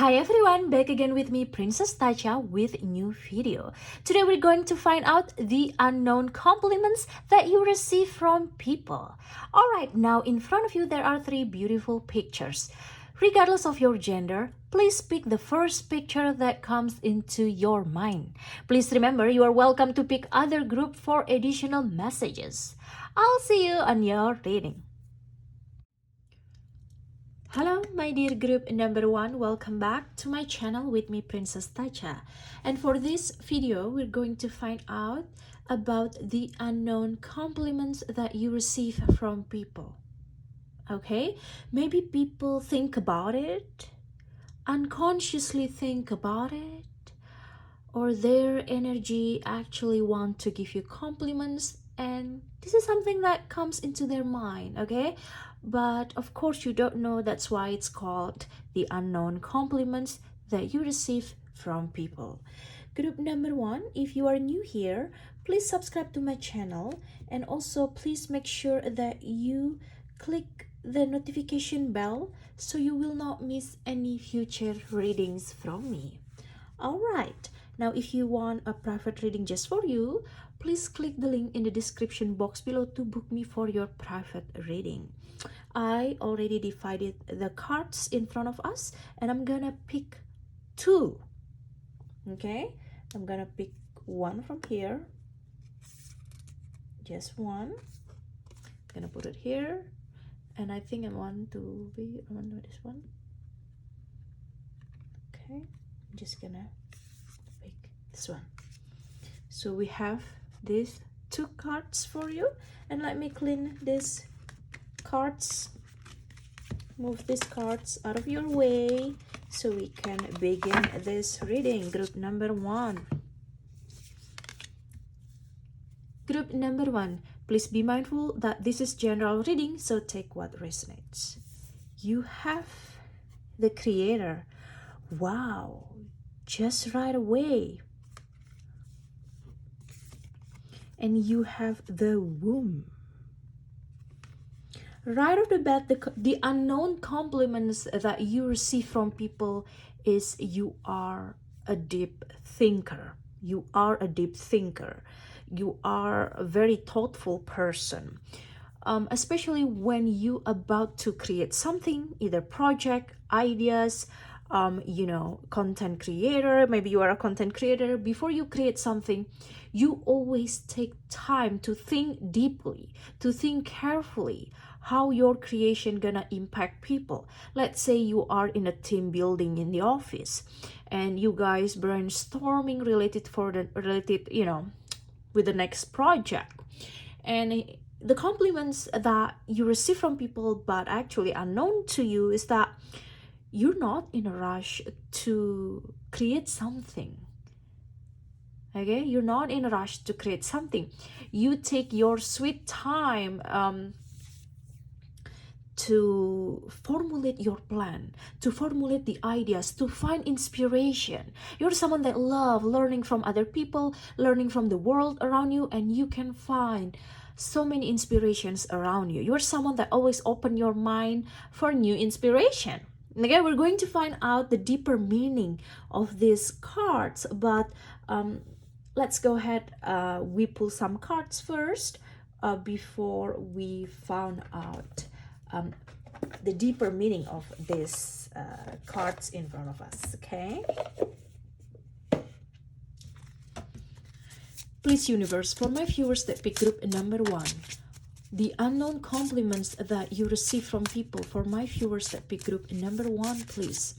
Hi everyone, back again with me, Princess Tacha, with a new video. Today we're going to find out the unknown compliments that you receive from people. Alright, now in front of you there are three beautiful pictures. Regardless of your gender, please pick the first picture that comes into your mind. Please remember you are welcome to pick other group for additional messages. I'll see you on your reading. Hello my dear group number 1, welcome back to my channel with me, Princess Tacha. And for this video we're going to find out about the unknown compliments that you receive from people. Okay, maybe people think about it, unconsciously think about it, or their energy actually want to give you compliments, and this is something that comes into their mind, okay? But of course you don't know, that's why it's called the unknown compliments that you receive from people. Group number 1, if you are new here, please subscribe to my channel, and also please make sure that you click the notification bell so you will not miss any future readings from me. Alright, now if you want a private reading just for you, please click the link in the description box below to book me for your private reading. I already divided the cards in front of us and I'm gonna pick 2. Okay, I'm gonna pick one from here, just one. I'm gonna put it here, and I think I want this one. Okay, I'm just gonna pick this one. So we have these 2 cards for you, and let me clean these cards, move these cards out of your way so we can begin this reading. Group number 1. Group number 1, please be mindful that this is general reading, so take what resonates. You have the Creator. Wow, just right away. And you have the Womb. Right off the bat, the unknown compliments that you receive from people is you are a deep thinker. You are a deep thinker. You are a very thoughtful person. Especially when you about to create something, either project, ideas, content creator, maybe you are a content creator. Before you create something, you always take time to think deeply, to think carefully how your creation gonna impact people. Let's say you are in a team building in the office and you guys brainstorming related with the next project, and the compliments that you receive from people but actually unknown to you is that you're not in a rush to create something. Okay, you're not in a rush to create something. You take your sweet time to formulate your plan, to formulate the ideas, to find inspiration. You're someone that loves learning from other people, learning from the world around you, and you can find so many inspirations around you. You're someone that always open your mind for new inspiration. Okay, we're going to find out the deeper meaning of these cards, but let's go ahead. We pull some cards first before we found out the deeper meaning of these cards in front of us. Okay, please universe, for my viewers that pick group number 1, the unknown compliments that you receive from people. For my viewers that pick group number 1, please.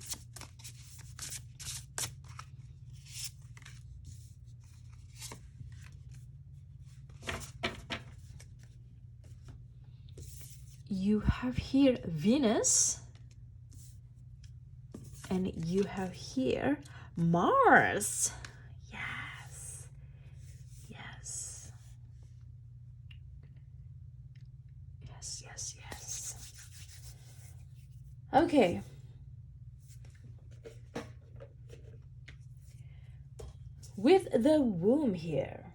You have here Venus, and you have here Mars. Yes, yes, yes, yes, yes. Okay. With the Womb here,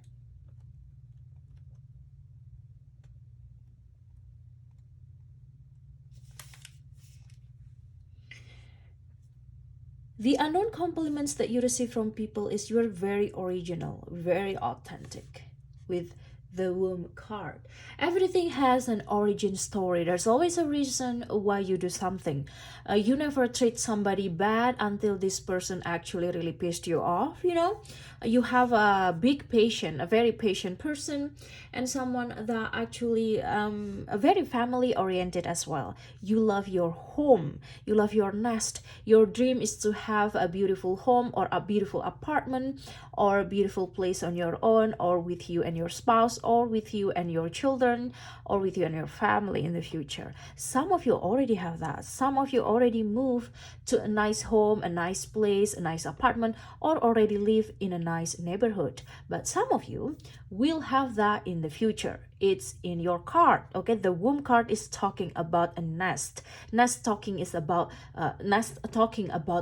The unknown compliments that you receive from people is you're very original, very authentic with the womb card. Everything has an origin story. There's always a reason why you do something. You never treat somebody bad until this person actually really pissed you off, you know? You have a big patient, a very patient person, and someone that actually a very family oriented as well. You love your home, you love your nest. Your dream is to have a beautiful home or a beautiful apartment or a beautiful place on your own, or with you and your spouse, or with you and your children, or with you and your family in the future. Some of you already have that. Some of you already moved to a nice home, a nice place, a nice apartment, or already live in a nice neighborhood. But some of you will have that in the future. It's in your card. Okay, the womb card is talking about a nest. Nest talking about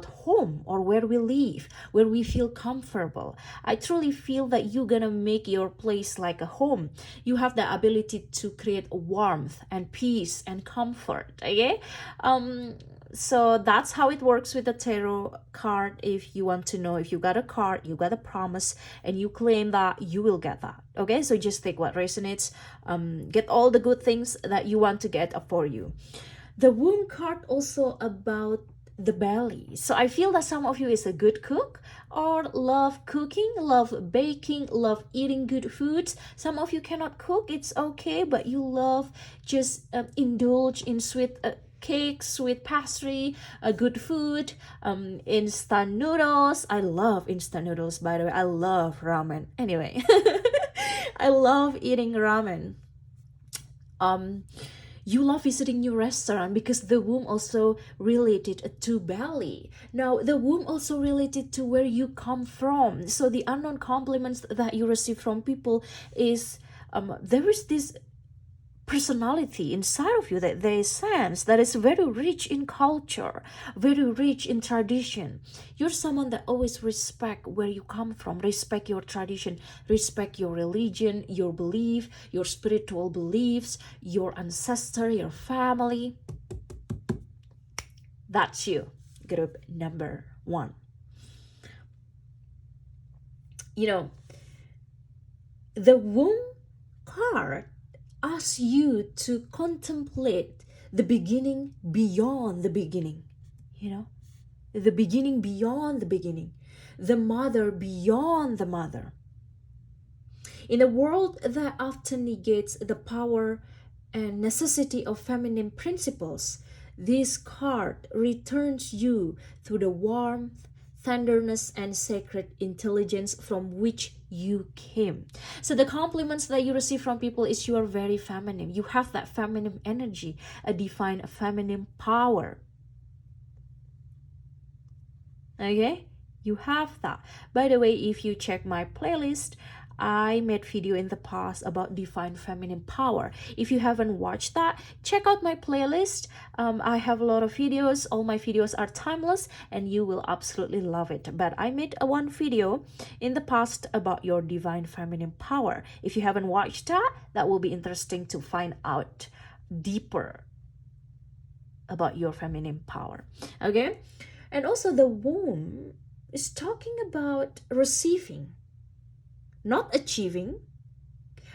home, or where we live, where we feel comfortable. I truly feel that you're gonna make your place like a home. You have the ability to create warmth and peace and comfort. Okay, so that's how it works with the tarot card. If you want to know, if you got a card, you got a promise, and you claim that, you will get that. Okay, so just take what resonates. Get all the good things that you want to get for you. The womb card also about the belly. So I feel that some of you is a good cook, or love cooking, love baking, love eating good foods. Some of you cannot cook, it's okay, but you love just indulge in sweet cake, sweet pastry, good food, instant noodles. I love instant noodles, by the way. I love ramen. Anyway, I love eating ramen. You love visiting new restaurant, because the womb also related to belly. Now the womb also related to where you come from. So the unknown compliments that you receive from people is there is this personality inside of you that they sense that is very rich in culture, very rich in tradition. You're someone that always respect where you come from, respect your tradition, respect your religion, your belief, your spiritual beliefs, your ancestor, your family. That's you, group number 1. You know, the womb card asks you to contemplate the beginning beyond the beginning, you know, the beginning beyond the beginning, the mother beyond the mother. In a world that often negates the power and necessity of feminine principles, this card returns you to the warmth, tenderness, and sacred intelligence from which you came. So the compliments that you receive from people is you are very feminine. You have that feminine energy, a divine feminine power. Okay? You have that. By the way, if you check my playlist, I made video in the past about divine feminine power. If you haven't watched that, check out my playlist. I have a lot of videos. All my videos are timeless, and you will absolutely love it. But I made one video in the past about your divine feminine power. If you haven't watched that, that will be interesting to find out deeper about your feminine power. Okay? And also the womb is talking about receiving, not achieving,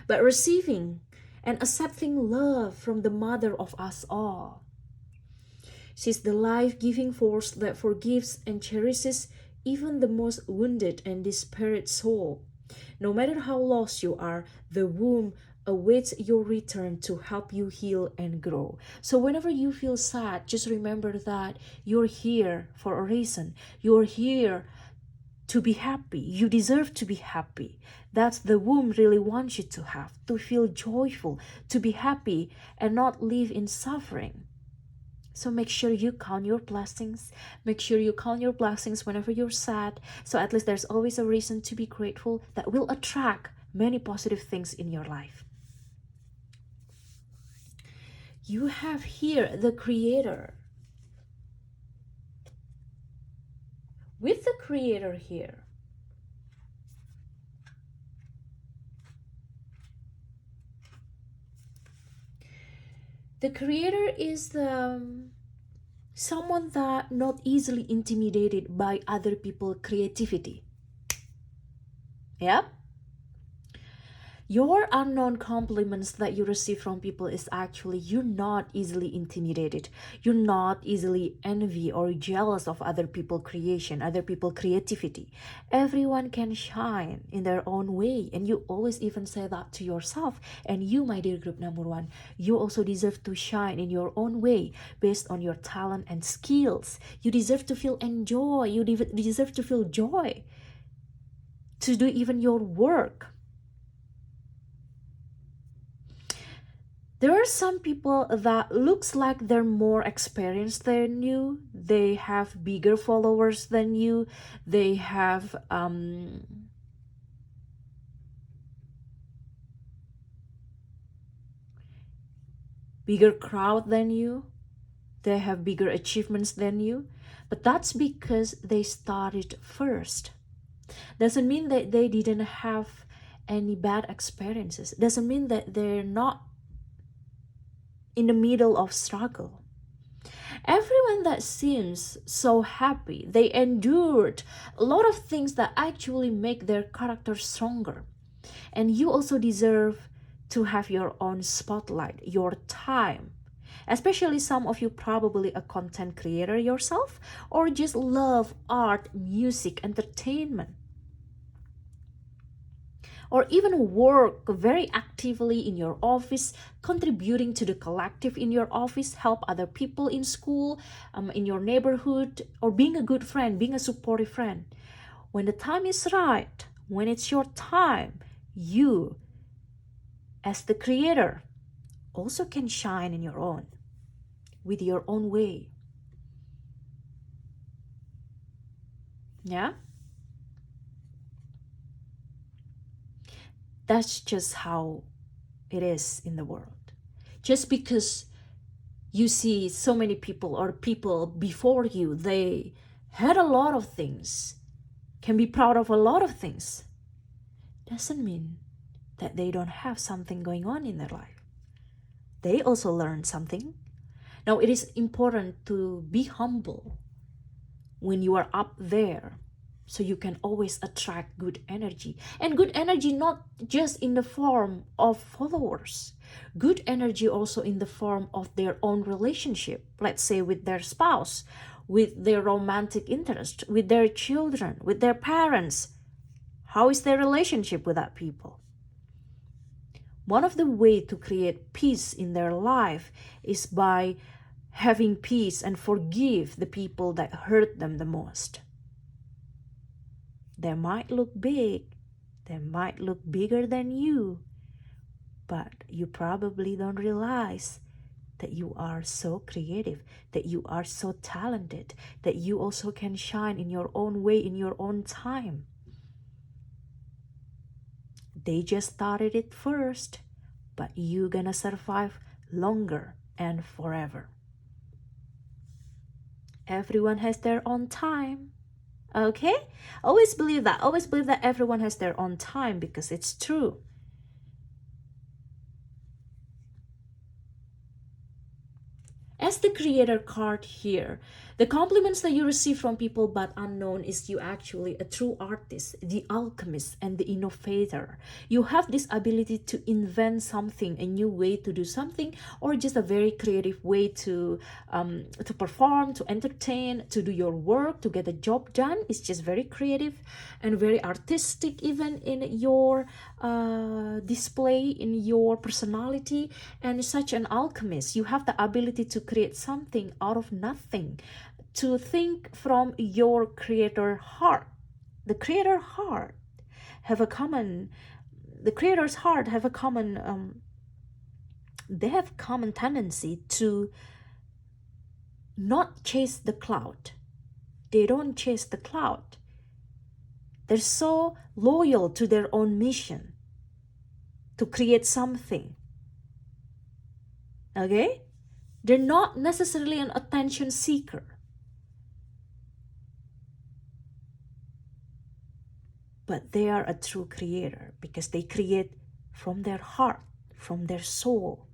but receiving and accepting love from the mother of us all. She's the life-giving force that forgives and cherishes even the most wounded and despaired soul. No matter how lost you are, the womb awaits your return to help you heal and grow. So whenever you feel sad, just remember that you're here for a reason. You're here to be happy. You deserve to be happy. That's the womb really wants you to have, to feel joyful, to be happy, and not live in suffering. So make sure you count your blessings. Make sure you count your blessings whenever you're sad. So at least there's always a reason to be grateful that will attract many positive things in your life. You have here the Creator. With the Creator here, the Creator is the Someone that not easily intimidated by other people's creativity. Yep. Your unknown compliments that you receive from people is actually you're not easily intimidated. You're not easily envy or jealous of other people creation, other people creativity. Everyone can shine in their own way, and you always even say that to yourself. And you, my dear group number one, you also deserve to shine in your own way based on your talent and skills. You deserve to feel enjoy. You deserve to feel joy to do even your work. There are some people that looks like they're more experienced than you. They have bigger followers than you. They have bigger crowd than you. They have bigger achievements than you. But that's because they started first. Doesn't mean that they didn't have any bad experiences. Doesn't mean that they're not in the middle of struggle. Everyone that seems so happy, they endured a lot of things that actually make their character stronger. And you also deserve to have your own spotlight, your time. Especially some of you probably a content creator yourself or just love art, music, entertainment, or even work very actively in your office, contributing to the collective in your office, help other people in school, in your neighborhood, or being a good friend, being a supportive friend. When the time is right, when it's your time, you, as the creator, also can shine in your own, with your own way. Yeah? That's just how it is in the world. Just because you see so many people or people before you, they had a lot of things, can be proud of a lot of things, doesn't mean that they don't have something going on in their life. They also learned something. Now, it is important to be humble when you are up there, so you can always attract good energy. And good energy not just in the form of followers, good energy also in the form of their own relationship, let's say with their spouse, with their romantic interest, with their children, with their parents. How is their relationship with that people? One of the ways to create peace in their life is by having peace and forgive the people that hurt them the most. They might look big, they might look bigger than you, but you probably don't realize that you are so creative, that you are so talented, that you also can shine in your own way, in your own time. They just started it first, but you're gonna survive longer and forever. Everyone has their own time. Okay? Always believe that. Always believe that everyone has their own time because it's true. As the creator card here, the compliments that you receive from people but unknown is you actually a true artist, the alchemist, and the innovator. You have this ability to invent something, a new way to do something, or just a very creative way to perform, to entertain, to do your work, to get a job done. It's just very creative and very artistic, even in your display, in your personality, and such an alchemist. You have the ability to create something out of nothing, to think from your creator heart. The creator heart have a common, the creator's heart have a common, they have common tendency to not chase the cloud. They don't chase the cloud. They're so loyal to their own mission to create something. Okay? They're not necessarily an attention seeker. But they are a true creator because they create from their heart, from their soul.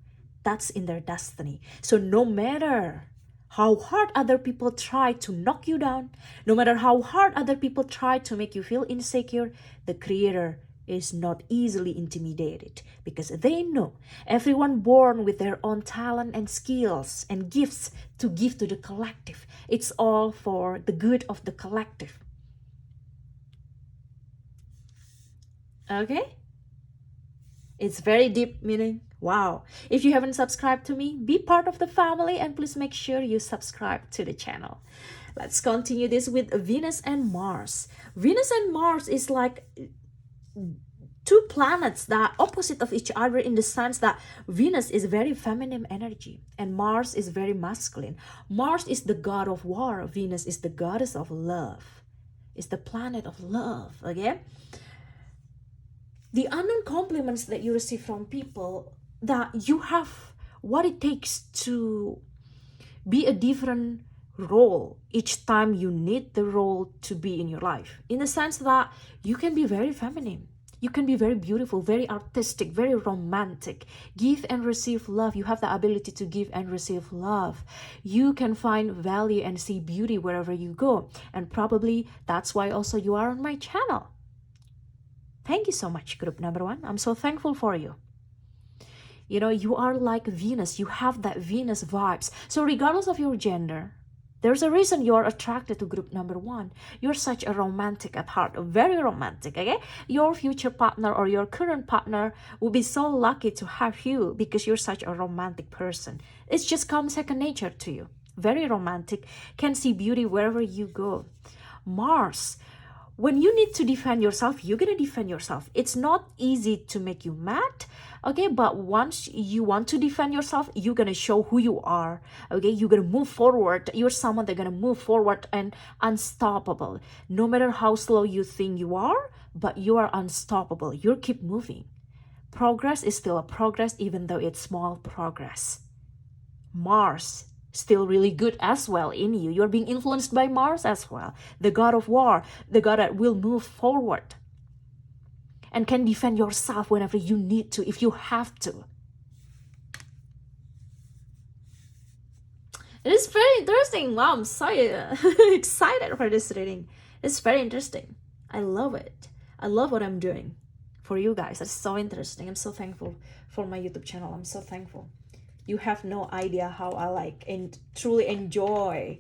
That's in their destiny. So no matter how hard other people try to knock you down, no matter how hard other people try to make you feel insecure, the Creator is not easily intimidated because they know everyone born with their own talent and skills and gifts to give to the collective. It's all for the good of the collective. Okay? It's very deep meaning. Wow. If you haven't subscribed to me, be part of the family and please make sure you subscribe to the channel. Let's continue this with Venus and Mars. Venus and Mars is like two planets that are opposite of each other in the sense that Venus is very feminine energy and Mars is very masculine. Mars is the god of war. Venus is the goddess of love. It's the planet of love, okay? The unknown compliments that you receive from people, that you have what it takes to be a different role each time you need the role to be in your life. In the sense that you can be very feminine. You can be very beautiful, very artistic, very romantic. Give and receive love. You have the ability to give and receive love. You can find value and see beauty wherever you go. And probably that's why also you are on my channel. Thank you so much, group number 1. I'm so thankful for you. You know, you are like Venus. You have that Venus vibes. So regardless of your gender, there's a reason you're attracted to group number 1. You're such a romantic at heart, very romantic, okay? Your future partner or your current partner will be so lucky to have you because you're such a romantic person. It's just comes second nature to you. Very romantic, can see beauty wherever you go. Mars, when you need to defend yourself, you're gonna defend yourself. It's not easy to make you mad, okay? But once you want to defend yourself, you're gonna show who you are, okay? You're gonna move forward. You're someone that's gonna move forward and unstoppable. No matter how slow you think you are, but you are unstoppable. You keep moving. Progress is still a progress, even though it's small progress. Mars, still really good as well in you. You're being influenced by Mars as well. The god of war, the god that will move forward and can defend yourself whenever you need to, if you have to. It is very interesting. Wow, I'm so excited for this reading. It's very interesting. I love it. I love what I'm doing for you guys. It's so interesting. I'm so thankful for my YouTube channel. I'm so thankful. You have no idea how I like and truly enjoy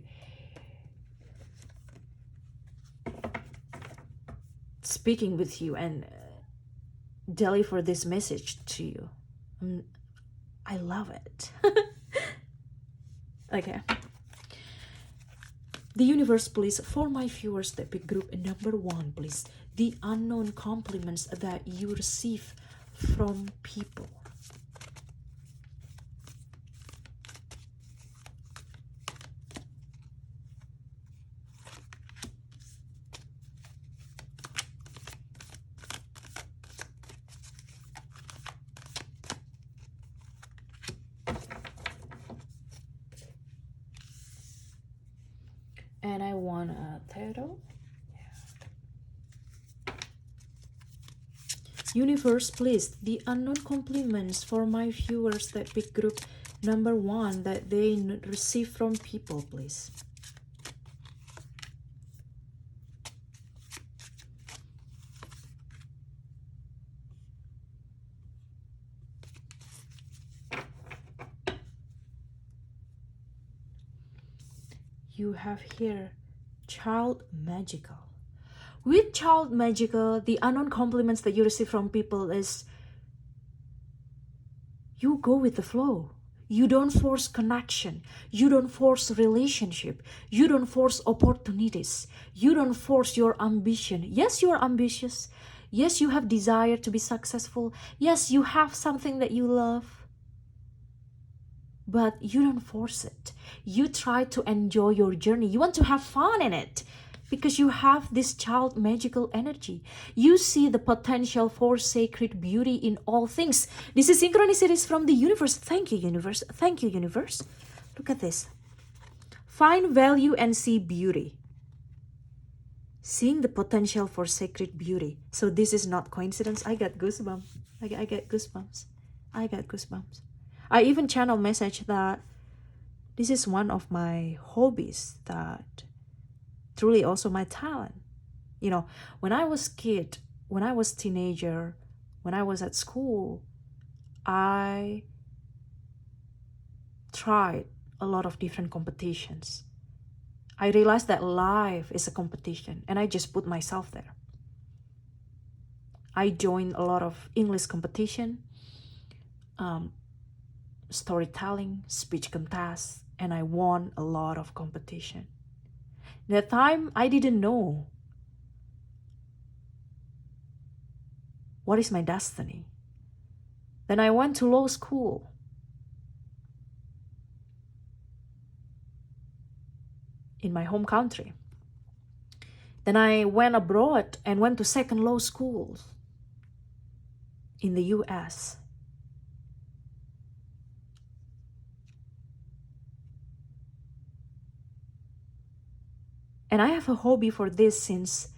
speaking with you and deliver this message to you. I love it. Okay. The universe, please, for my viewers that pick group number 1, please. The unknown compliments that you receive from people. And I want a tarot. Yeah. Universe, please, the unknown compliments for my viewers that pick group number 1 that they receive from people, please. You have here child magical. With child magical, the unknown compliments that you receive from people is you go with the flow. You don't force connection. You don't force relationship. You don't force opportunities. You don't force your ambition. Yes, you are ambitious. Yes, you have desire to be successful. Yes, you have something that you love. But you don't force it. You try to enjoy your journey. You want to have fun in it because you have this child magical energy. You see the potential for sacred beauty in all things. This is synchronicities from the universe. Thank you, universe. Thank you, universe. Look at this. Find value and see beauty. Seeing the potential for sacred beauty. So this is not coincidence. I got goosebumps. I get goosebumps. I got goosebumps. I even channel message that This is one of my hobbies that truly also my talent. You know, when I was kid, when I was teenager, when I was at school, I tried a lot of different competitions. I realized that life is a competition and I just put myself there. I joined a lot of English competition, storytelling, speech contests, and I won a lot of competition. That time I didn't know what is my destiny. Then I went to law school. In my home country. Then I went abroad and went to second law school in the US. And I have a hobby for this since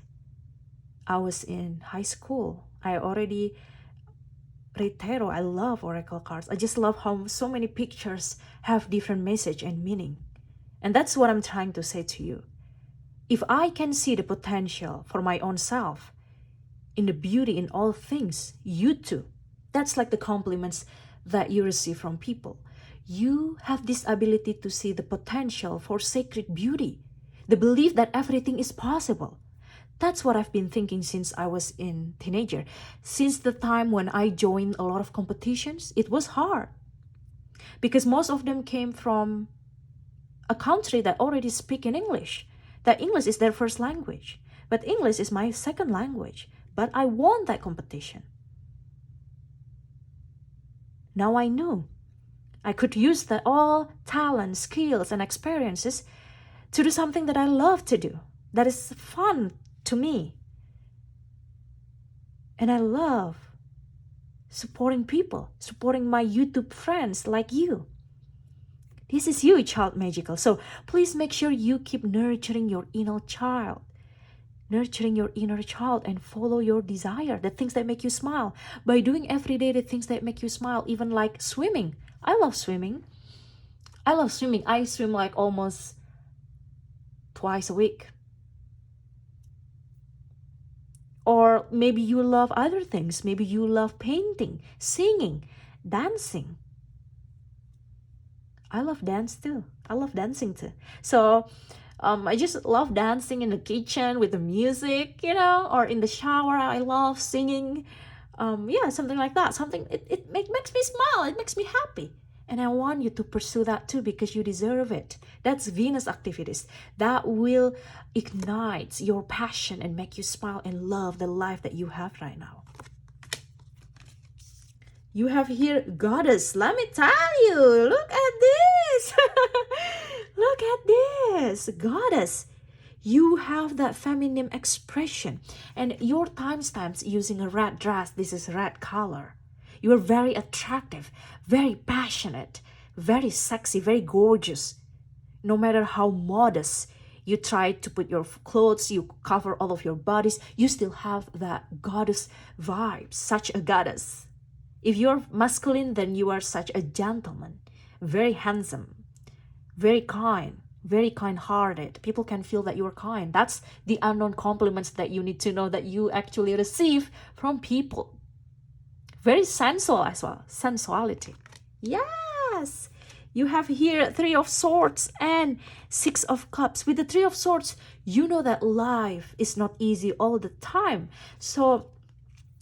I was in high school. I already read tarot. I love oracle cards. I just love how so many pictures have different message and meaning. And that's what I'm trying to say to you. If I can see the potential for my own self in the beauty in all things, you too. That's like the compliments that you receive from people. You have this ability to see the potential for sacred beauty, the belief that everything is possible. That's what I've been thinking since I was in teenager. Since the time when I joined a lot of competitions, it was hard because most of them came from a country that already speak in English, that English is their first language, but English is my second language. But I won that competition. Now I knew I could use that all talent, skills, and experiences to do something that I love to do, that is fun to me. And I love supporting people, supporting my YouTube friends like you. This is you, Child Magical. So please make sure you keep nurturing your inner child. Nurturing your inner child and follow your desire, the things that make you smile. By doing every day the things that make you smile, even like swimming. I love swimming. I swim like almost twice a week. Or maybe you love other things. Maybe you love painting, singing, dancing. I love dance too. I love dancing too. So I just love dancing in the kitchen with the music, or in the shower. I love singing. Something like that. It makes me smile. It makes me happy. And I want you to pursue that too because you deserve it. That's Venus activities. That will ignite your passion and make you smile and love the life that you have right now. You have here Goddess. Let me tell you, look at this. Look at this, Goddess. You have that feminine expression and your timestamps using a red dress. This is red color. You are very attractive, very passionate, very sexy, very gorgeous. No matter how modest you try to put your clothes, you cover all of your bodies, you still have that goddess vibe, such a goddess. If you're masculine, then you are such a gentleman, very handsome, very kind-hearted. People can feel that you're kind. That's the unknown compliments that you need to know that you actually receive from people. Very sensual as well, sensuality. Yes, you have here 3 of Swords and 6 of Cups. With the 3 of Swords, you know that life is not easy all the time. So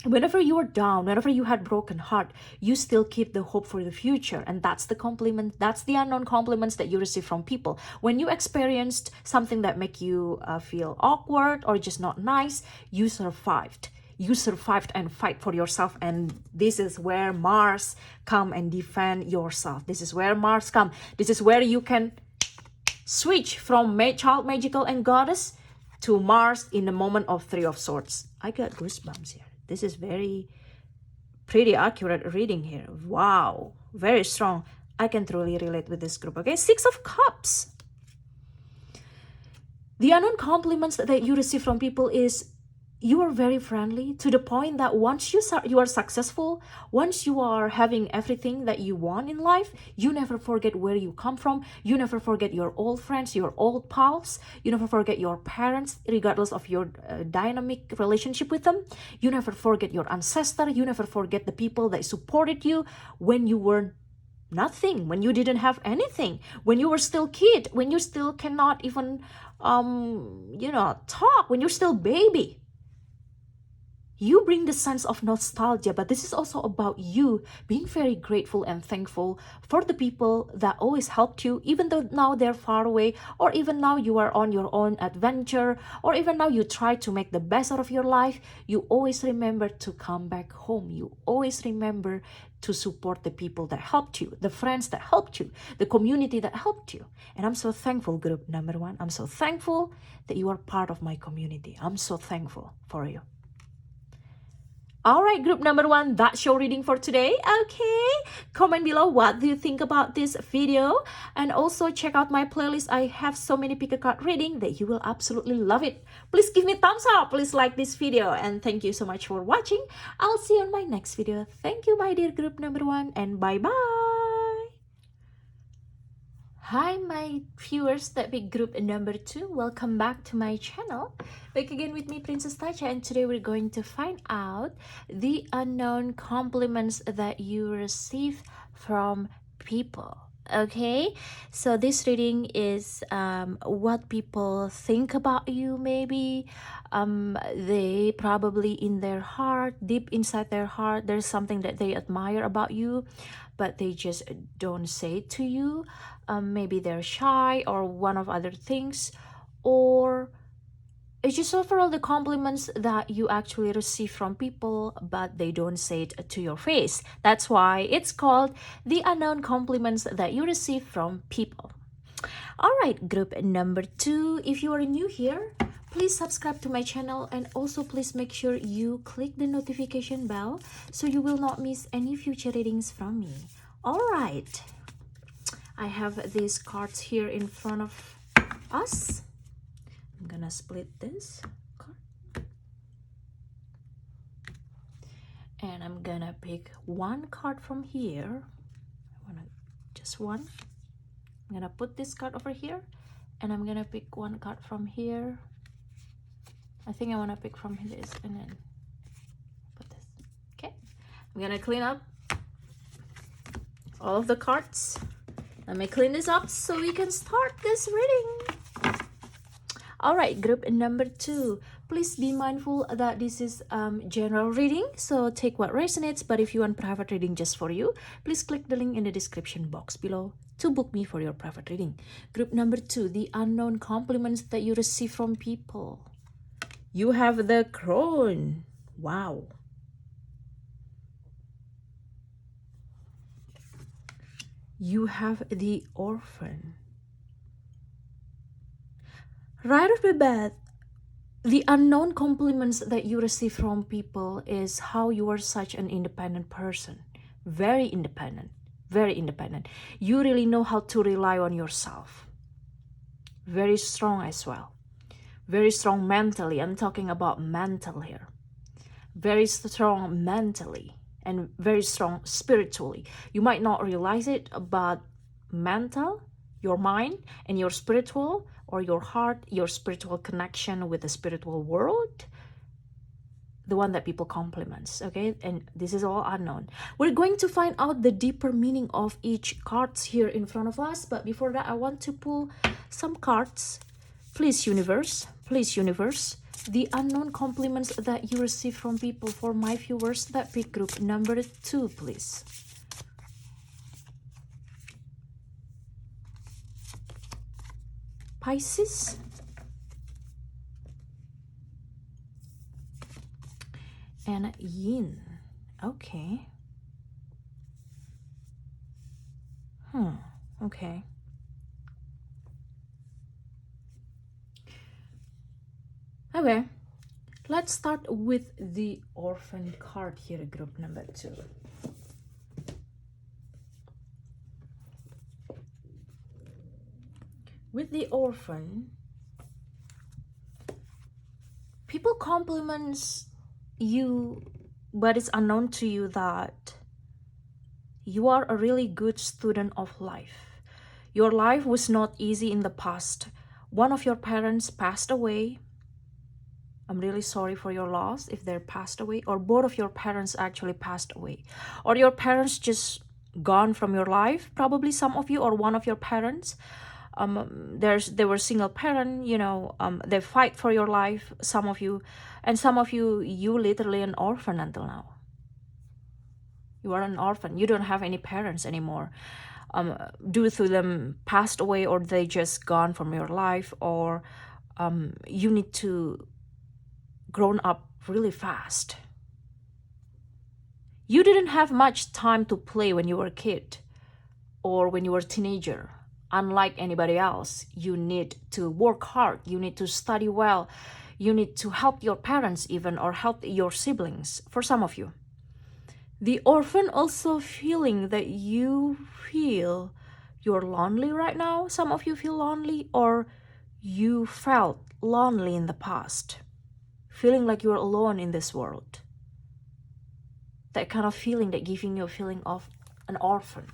whenever you are down, whenever you had broken heart, you still keep the hope for the future. And that's the compliment, that's the unknown compliments that you receive from people. When you experienced something that make you feel awkward or just not nice, you survived. You survived and fight for yourself. And this is where Mars come and defend yourself. This is where Mars come. This is where you can switch from Child Magical and Goddess to Mars in the moment of 3 of Swords. I got goosebumps here. This is very pretty accurate reading here. Wow, very strong. I can truly relate with this group. Okay, 6 of Cups. The unknown compliments that you receive from people is you are very friendly to the point that once you are successful, once you are having everything that you want in life, you never forget where you come from. You never forget your old friends, your old pals. You never forget your parents, regardless of your dynamic relationship with them. You never forget your ancestor. You never forget the people that supported you when you were nothing, when you didn't have anything, when you were still kid, when you still cannot even talk, when you're still baby. You bring the sense of nostalgia, but this is also about you being very grateful and thankful for the people that always helped you, even though now they're far away, or even now you are on your own adventure, or even now you try to make the best out of your life. You always remember to come back home. You always remember to support the people that helped you, the friends that helped you, the community that helped you. And I'm so thankful, group number one. I'm so thankful that you are part of my community. I'm so thankful for you. All right, group number one, that's your reading for today. Okay, comment below what do you think about this video, and also check out my playlist. I have so many pick a card reading that you will absolutely love it. Please give me a thumbs up, please like this video, and thank you so much for watching. I'll see you on my next video. Thank you, my dear group number one, and bye bye. Hi my viewers, that big group number two, welcome back to my channel. Back again with me, Princess Tacha, and today we're going to find out the unknown compliments that you receive from people. Okay, so this reading is what people think about you. Maybe they probably in their heart, deep inside their heart, there's something that they admire about you, but they just don't say it to you. Maybe they're shy or one of other things, or it's just overall the compliments that you actually receive from people, but they don't say it to your face. That's why it's called the unknown compliments that you receive from people. All right, group number two, if you are new here, please subscribe to my channel, and also please make sure you click the notification bell so you will not miss any future readings from me. All right, I have these cards here in front of us. I'm gonna split this card, and I'm gonna pick one card from here. I wanna just one. I'm gonna put this card over here, and I'm gonna pick one card from here. I think I wanna pick from this and then put this. Okay, I'm gonna clean up all of the cards. Let me clean this up so we can start this reading. All right, group number two, please be mindful that this is general reading, so take what resonates, but if you want private reading just for you, please click the link in the description box below to book me for your private reading. Group number two, the unknown compliments that you receive from people. You have the Crone. Wow. You have the Orphan. Right off the bat, the unknown compliments that you receive from people is how you are such an independent person. Very independent. Very independent. You really know how to rely on yourself. Very strong as well. Very strong mentally. I'm talking about mental here. Very strong mentally and very strong spiritually. You might not realize it, but mental, your mind, and your spiritual, or your heart, your spiritual connection with the spiritual world, the one that people compliments, okay? And this is all unknown. We're going to find out the deeper meaning of each cards here in front of us, but before that, I want to pull some cards. Please, universe, the unknown compliments that you receive from people for my viewers that pick group number two, please. Pisces, and Yin. Okay. Okay. Okay. Let's start with the Orphan card here, group number two. With the Orphan, people compliments you, but it's unknown to you that you are a really good student of life. Your life was not easy in the past. One of your parents passed away. I'm really sorry for your loss if they're passed away, or both of your parents actually passed away, or your parents just gone from your life, probably some of you, or one of your parents. They were single parent, they fight for your life, some of you, and some of you, you literally an orphan until now. You are an orphan. You don't have any parents anymore. Due to them passed away, or they just gone from your life, or you need to grown up really fast. You didn't have much time to play when you were a kid or when you were a teenager. Unlike anybody else, you need to work hard. You need to study well. You need to help your parents even, or help your siblings, for some of you. The orphan also feeling that you feel you're lonely right now. Some of you feel lonely, or you felt lonely in the past, feeling like you're alone in this world. That kind of feeling, that giving you a feeling of an orphan.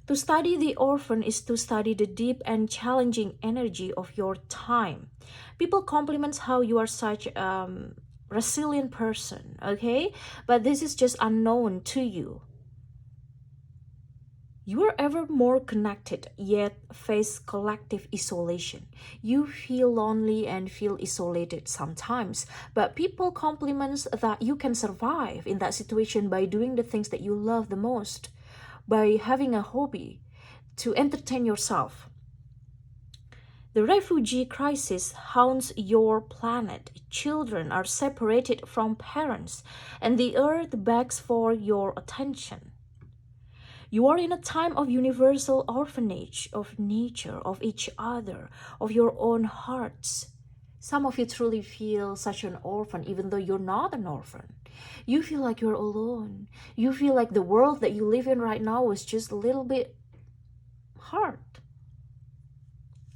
To study the orphan is to study the deep and challenging energy of your time. People compliment how you are such a resilient person, okay? But this is just unknown to you. You are ever more connected, yet face collective isolation. You feel lonely and feel isolated sometimes, but people compliment that you can survive in that situation by doing the things that you love the most, by having a hobby to entertain yourself. The refugee crisis haunts your planet. Children are separated from parents, and the earth begs for your attention. You are in a time of universal orphanage of nature, of each other, of your own hearts. Some of you truly feel such an orphan, even though you're not an orphan. You feel like you're alone. You feel like the world that you live in right now is just a little bit hard.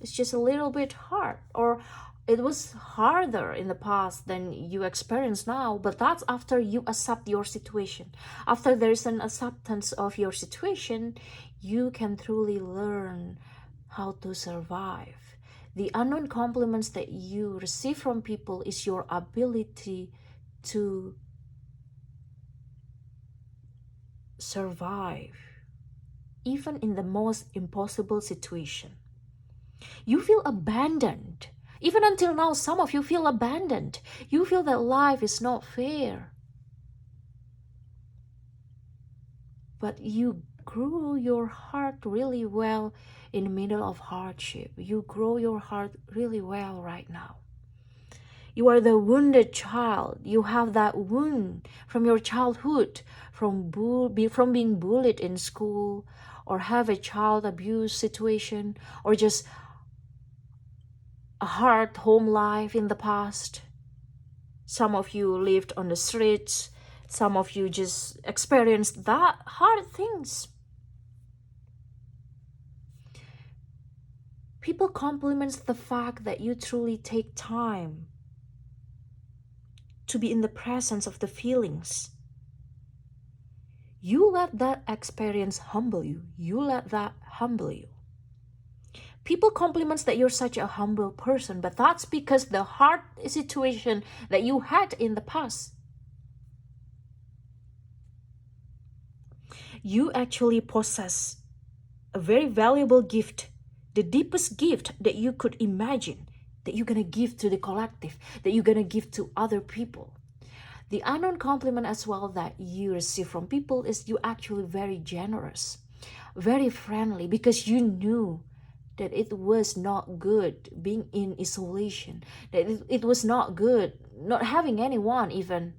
It's just a little bit hard, or it was harder in the past than you experience now, but that's after you accept your situation. After there's an acceptance of your situation, you can truly learn how to survive. The unknown compliments that you receive from people is your ability to survive, even in the most impossible situation. You feel abandoned. Even until now, some of you feel abandoned. You feel that life is not fair. But you grew your heart really well in the middle of hardship. You grow your heart really well right now. You are the wounded child. You have that wound from your childhood, from being bullied in school, or have a child abuse situation, or just a hard home life in the past. Some of you lived on the streets. Some of you just experienced that hard things. People compliment the fact that you truly take time to be in the presence of the feelings. You let that experience humble you. You let that humble you. People compliment that you're such a humble person, but that's because the hard situation that you had in the past. You actually possess a very valuable gift, the deepest gift that you could imagine, that you're gonna give to the collective, that you're gonna give to other people. The unknown compliment as well that you receive from people is you actually very generous, very friendly, because you knew that it was not good being in isolation, that it was not good not having anyone even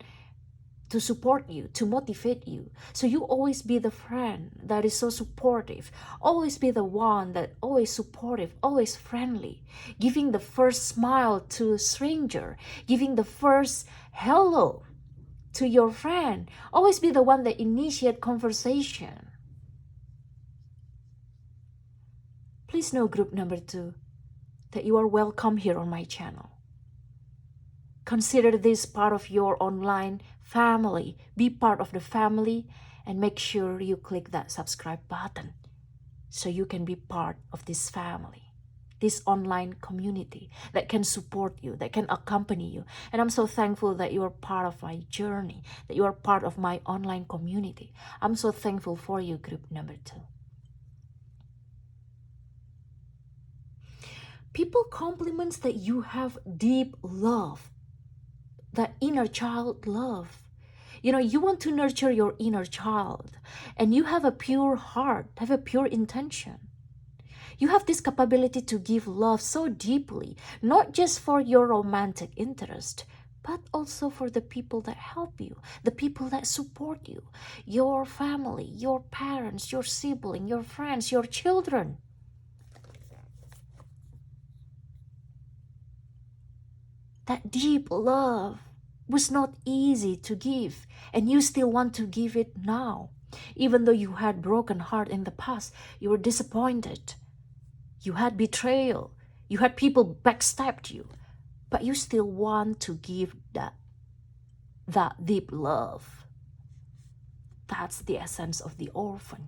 to support you, to motivate you. So you always be the friend that is so supportive, always be the one that always supportive, always friendly, giving the first smile to a stranger, giving the first hello to your friend, always be the one that initiate conversation. Please know, group number 2, that you are welcome here on my channel. Consider this part of your online family. Be part of the family and make sure you click that subscribe button so you can be part of this family, this online community that can support you, that can accompany you. And I'm so thankful that you are part of my journey, that you are part of my online community. I'm so thankful for you, group number 2. People compliments that you have deep love, that inner child love. You know, you want to nurture your inner child and you have a pure heart, have a pure intention. You have this capability to give love so deeply, not just for your romantic interest, but also for the people that help you, the people that support you, your family, your parents, your sibling, your friends, your children. That deep love was not easy to give, and you still want to give it now. Even though you had broken heart in the past, you were disappointed, you had betrayal, you had people backstabbed you, but you still want to give that deep love. That's the essence of the orphan.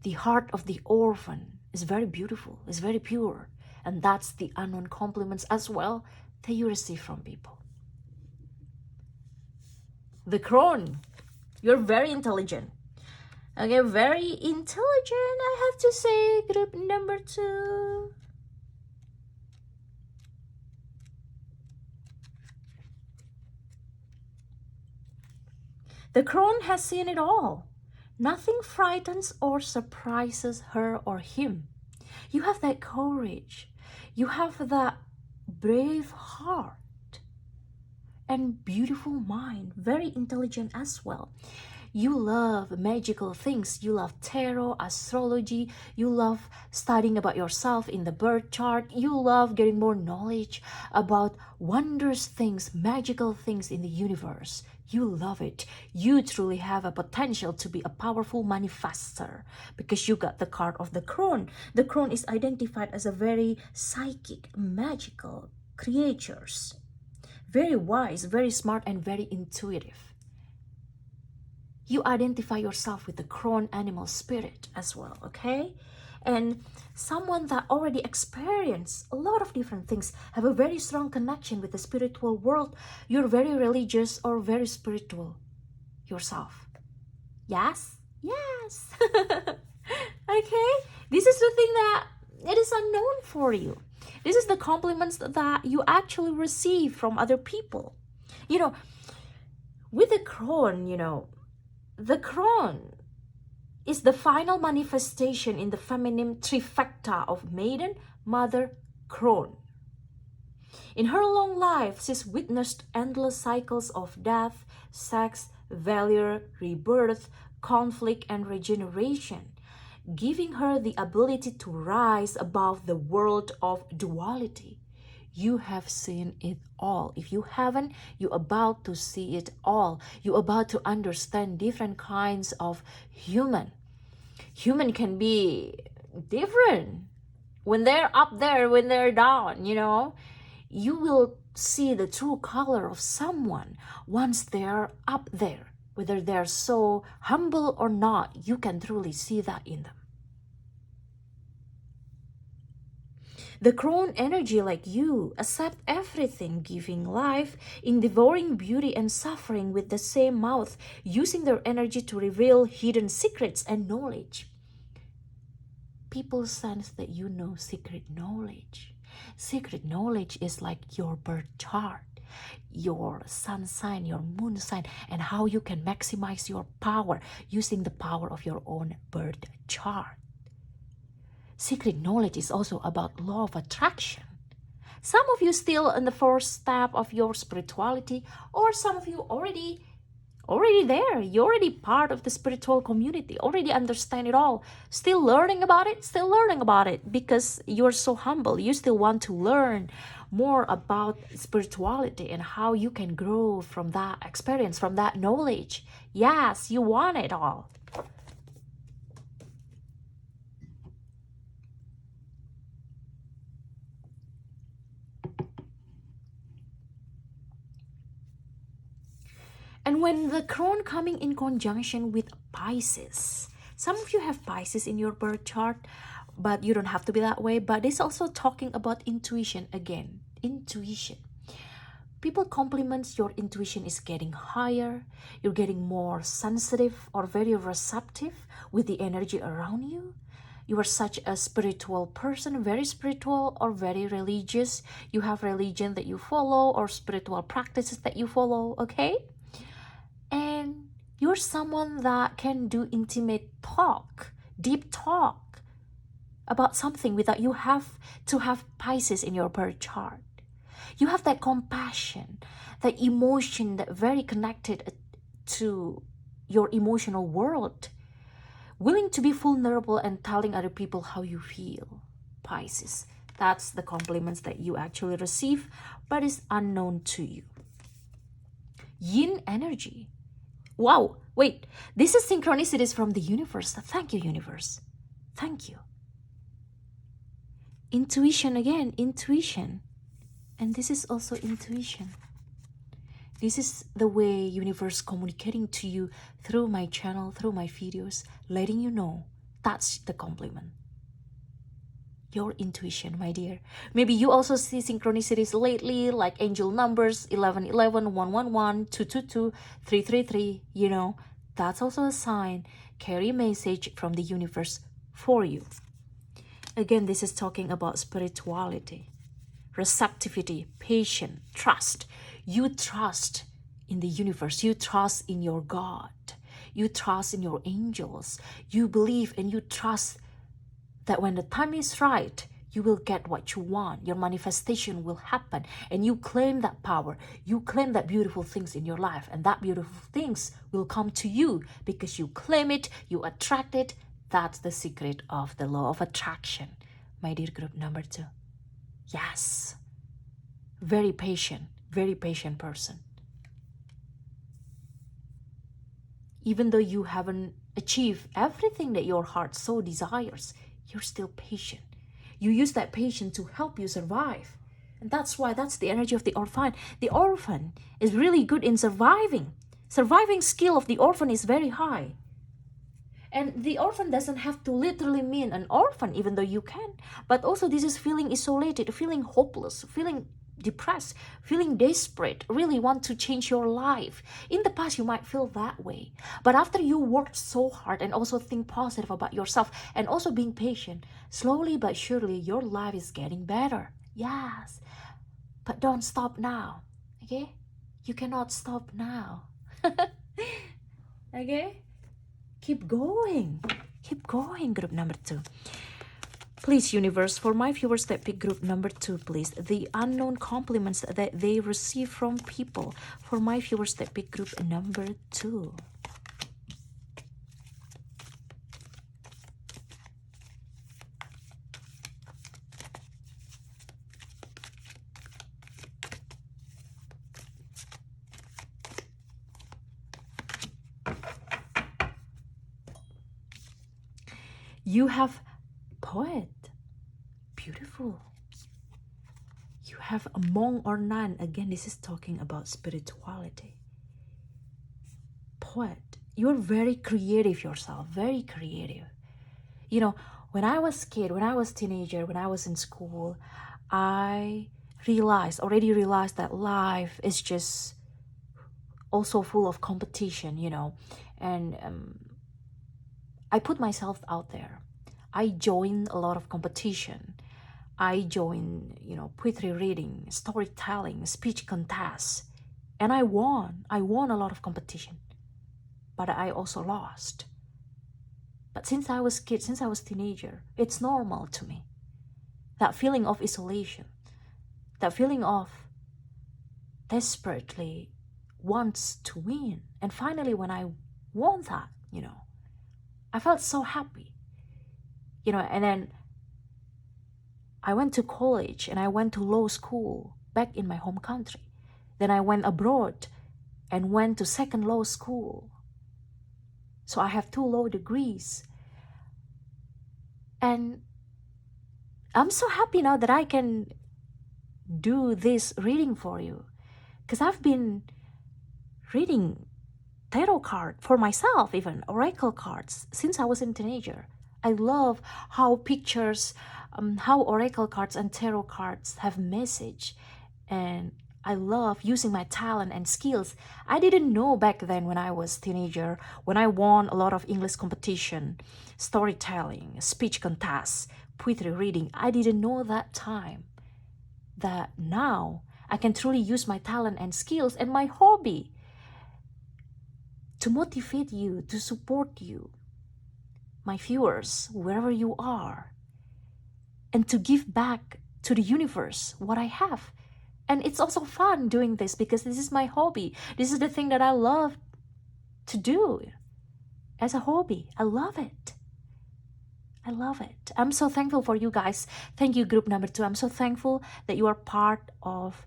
The heart of the orphan is very beautiful, is very pure, and that's the unknown compliments as well that you receive from people. The crone, you're very intelligent. Okay, very intelligent, I have to say, group number 2. The crone has seen it all. Nothing frightens or surprises her or him. You have that courage. You have that brave heart and beautiful mind, very intelligent as well. You love magical things. You love tarot, astrology. You love studying about yourself in the birth chart. You love getting more knowledge about wondrous things, magical things in the universe. You love it. You truly have a potential to be a powerful manifester because you got the card of the crone. The crone is identified as a very psychic, magical creatures. Very wise, very smart, and very intuitive. You identify yourself with the crone animal spirit as well, okay? And someone that already experienced a lot of different things, have a very strong connection with the spiritual world. You're very religious or very spiritual yourself. Yes? Yes. Okay? This is the thing that it is unknown for you. This is the compliments that you actually receive from other people. You know, with the crone, the crone is the final manifestation in the feminine trifecta of maiden, mother, crone. In her long life, she's witnessed endless cycles of death, sex, failure, rebirth, conflict, and regeneration, giving her the ability to rise above the world of duality. You have seen it all. If you haven't, you're about to see it all. You're about to understand different kinds of human. Human can be different. When they're up there, when they're down, you will see the true color of someone once they're up there. Whether they're so humble or not, you can truly see that in them. The crone energy, like you, accept everything, giving life in devouring beauty and suffering with the same mouth, using their energy to reveal hidden secrets and knowledge. People sense that you know secret knowledge. Secret knowledge is like your birth chart, your sun sign, your moon sign, and how you can maximize your power using the power of your own birth chart. Secret knowledge is also about law of attraction. Some of you still in the first step of your spirituality, or some of you already there. You're already part of the spiritual community, already understand it all. Still learning about it because you're so humble. You still want to learn more about spirituality and how you can grow from that experience, from that knowledge. Yes, you want it all. And when the crown coming in conjunction with Pisces, some of you have Pisces in your birth chart, but you don't have to be that way. But it's also talking about intuition again. Intuition. People compliments your intuition is getting higher. You're getting more sensitive or very receptive with the energy around you. You are such a spiritual person, very spiritual or very religious. You have religion that you follow or spiritual practices that you follow, okay? And you're someone that can do intimate talk, deep talk about something without you have to have Pisces in your birth chart. You have that compassion, that emotion that very connected to your emotional world. Willing to be vulnerable and telling other people how you feel, Pisces. That's the compliments that you actually receive, but is unknown to you. Yin energy. Wow, wait, this is synchronicities from the universe. Thank you, universe. Thank you. Intuition again, intuition. And this is also intuition. This is the way universe communicating to you through my channel, through my videos, letting you know that's the compliment. Your intuition, my dear. Maybe you also see synchronicities lately, like angel numbers 1111, 111, 222, 333. You know, that's also a sign. Carry a message from the universe for you. Again, this is talking about spirituality, receptivity, patience, trust. You trust in the universe. You trust in your God. You trust in your angels. You believe and you trust that when the time is right, you will get what you want. Your manifestation will happen. And you claim that power. You claim that beautiful things in your life. And that beautiful things will come to you because you claim it, you attract it. That's the secret of the law of attraction. My dear group number 2. Yes. Very patient person. Even though you haven't achieved everything that your heart so desires, you're still patient. You use that patience to help you survive. And that's why that's the energy of the orphan. The orphan is really good in surviving. Surviving skill of the orphan is very high. And the orphan doesn't have to literally mean an orphan, even though you can. But also this is feeling isolated, feeling hopeless, feeling depressed, feeling desperate, really want to change your life. In the past, you might feel that way. But after you worked so hard and also think positive about yourself and also being patient, slowly but surely, your life is getting better. Yes. But don't stop now. Okay? You cannot stop now. Okay? Keep going. Keep going, group number 2. Please, universe, for my viewers that pick group number 2, please, the unknown compliments that they receive from people. For my viewers that pick group number 2. You have poet. Beautiful. You have a monk or nun. Again, this is talking about spirituality. Poet. You're very creative yourself. Very creative. You know, when I was kid, when I was teenager, when I was in school, I already realized that life is just also full of competition, you know. And I put myself out there. I joined a lot of competition. I joined, you know, poetry reading, storytelling, speech contests. And I won. I won a lot of competition. But I also lost. But since I was kid, since I was teenager, it's normal to me. That feeling of isolation, that feeling of desperately wants to win. And finally, when I won that, you know, I felt so happy. You know, and then I went to college and I went to law school back in my home country. Then I went abroad and went to second law school. So I have 2 law degrees. And I'm so happy now that I can do this reading for you. Because I've been reading tarot card for myself, even oracle cards since I was a teenager. I love how pictures, how oracle cards and tarot cards have message, and I love using my talent and skills. I didn't know back then when I was teenager, when I won a lot of English competition, storytelling, speech contests, poetry reading. I didn't know that time that now I can truly use my talent and skills and my hobby to motivate you, to support you, my viewers, wherever you are, and to give back to the universe what I have. And it's also fun doing this because this is my hobby. This is the thing that I love to do as a hobby. I love it. I love it. I'm so thankful for you guys. Thank you, group number 2. I'm so thankful that you are part of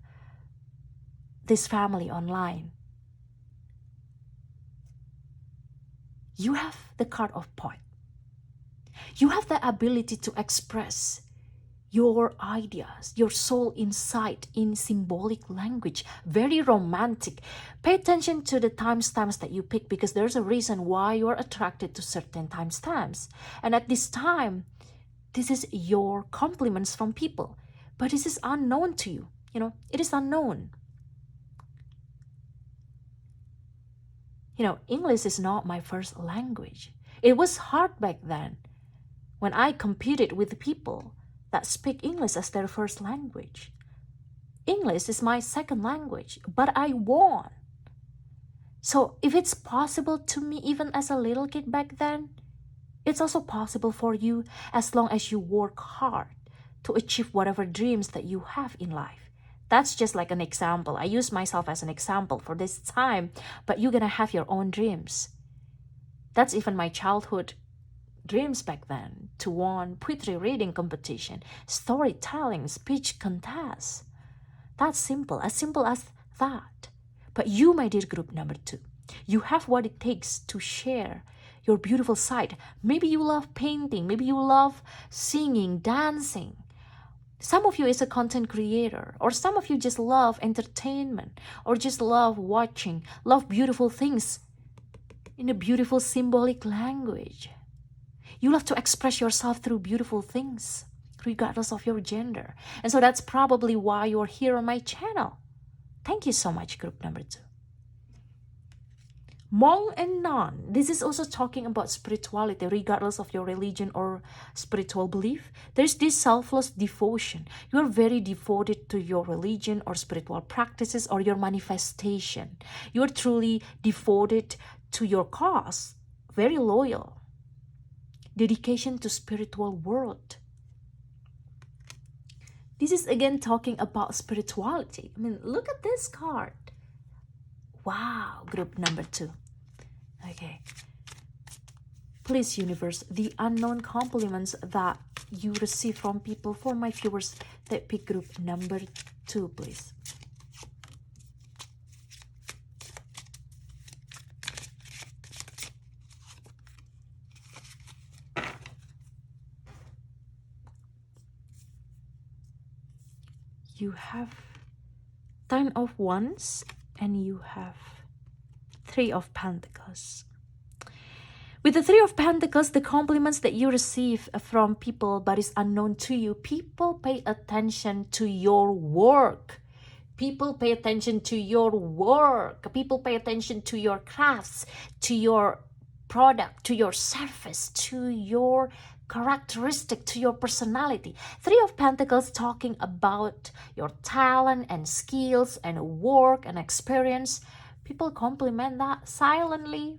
this family online. You have the card of poet. You have the ability to express your ideas, your soul insight in symbolic language, very romantic. Pay attention to the timestamps that you pick because there's a reason why you're attracted to certain timestamps. And at this time, this is your compliments from people, but this is unknown to you. You know, it is unknown. You know, English is not my first language. It was hard back then when I competed with people that speak English as their first language. English is my second language, but I won. So if it's possible to me even as a little kid back then, it's also possible for you as long as you work hard to achieve whatever dreams that you have in life. That's just like an example. I use myself as an example for this time, but you're gonna have your own dreams. That's even my childhood dreams back then, to win poetry reading competition, storytelling, speech contests. That's simple as that. But you, my dear group number 2, you have what it takes to share your beautiful side. Maybe you love painting, maybe you love singing, dancing. Some of you is a content creator, or some of you just love entertainment, or just love watching, love beautiful things in a beautiful symbolic language. You love to express yourself through beautiful things, regardless of your gender. And so that's probably why you're here on my channel. Thank you so much, group number 2. Monk and nun. This is also talking about spirituality, regardless of your religion or spiritual belief. There's this selfless devotion. You're very devoted to your religion or spiritual practices or your manifestation. You're truly devoted to your cause, very loyal. Dedication to spiritual world. This is again talking about spirituality. I mean, look at this card. Wow, group number 2. Okay. Please, universe, the unknown compliments that you receive from people, for my viewers that pick group number 2, please. You have 10 of Wands and you have 3 of Pentacles. With the 3 of Pentacles, the compliments that you receive from people but is unknown to you, people pay attention to your work. People pay attention to your work. People pay attention to your crafts, to your product, to your service, to your characteristic, to your personality. 3 of Pentacles talking about your talent and skills and work and experience. People compliment that silently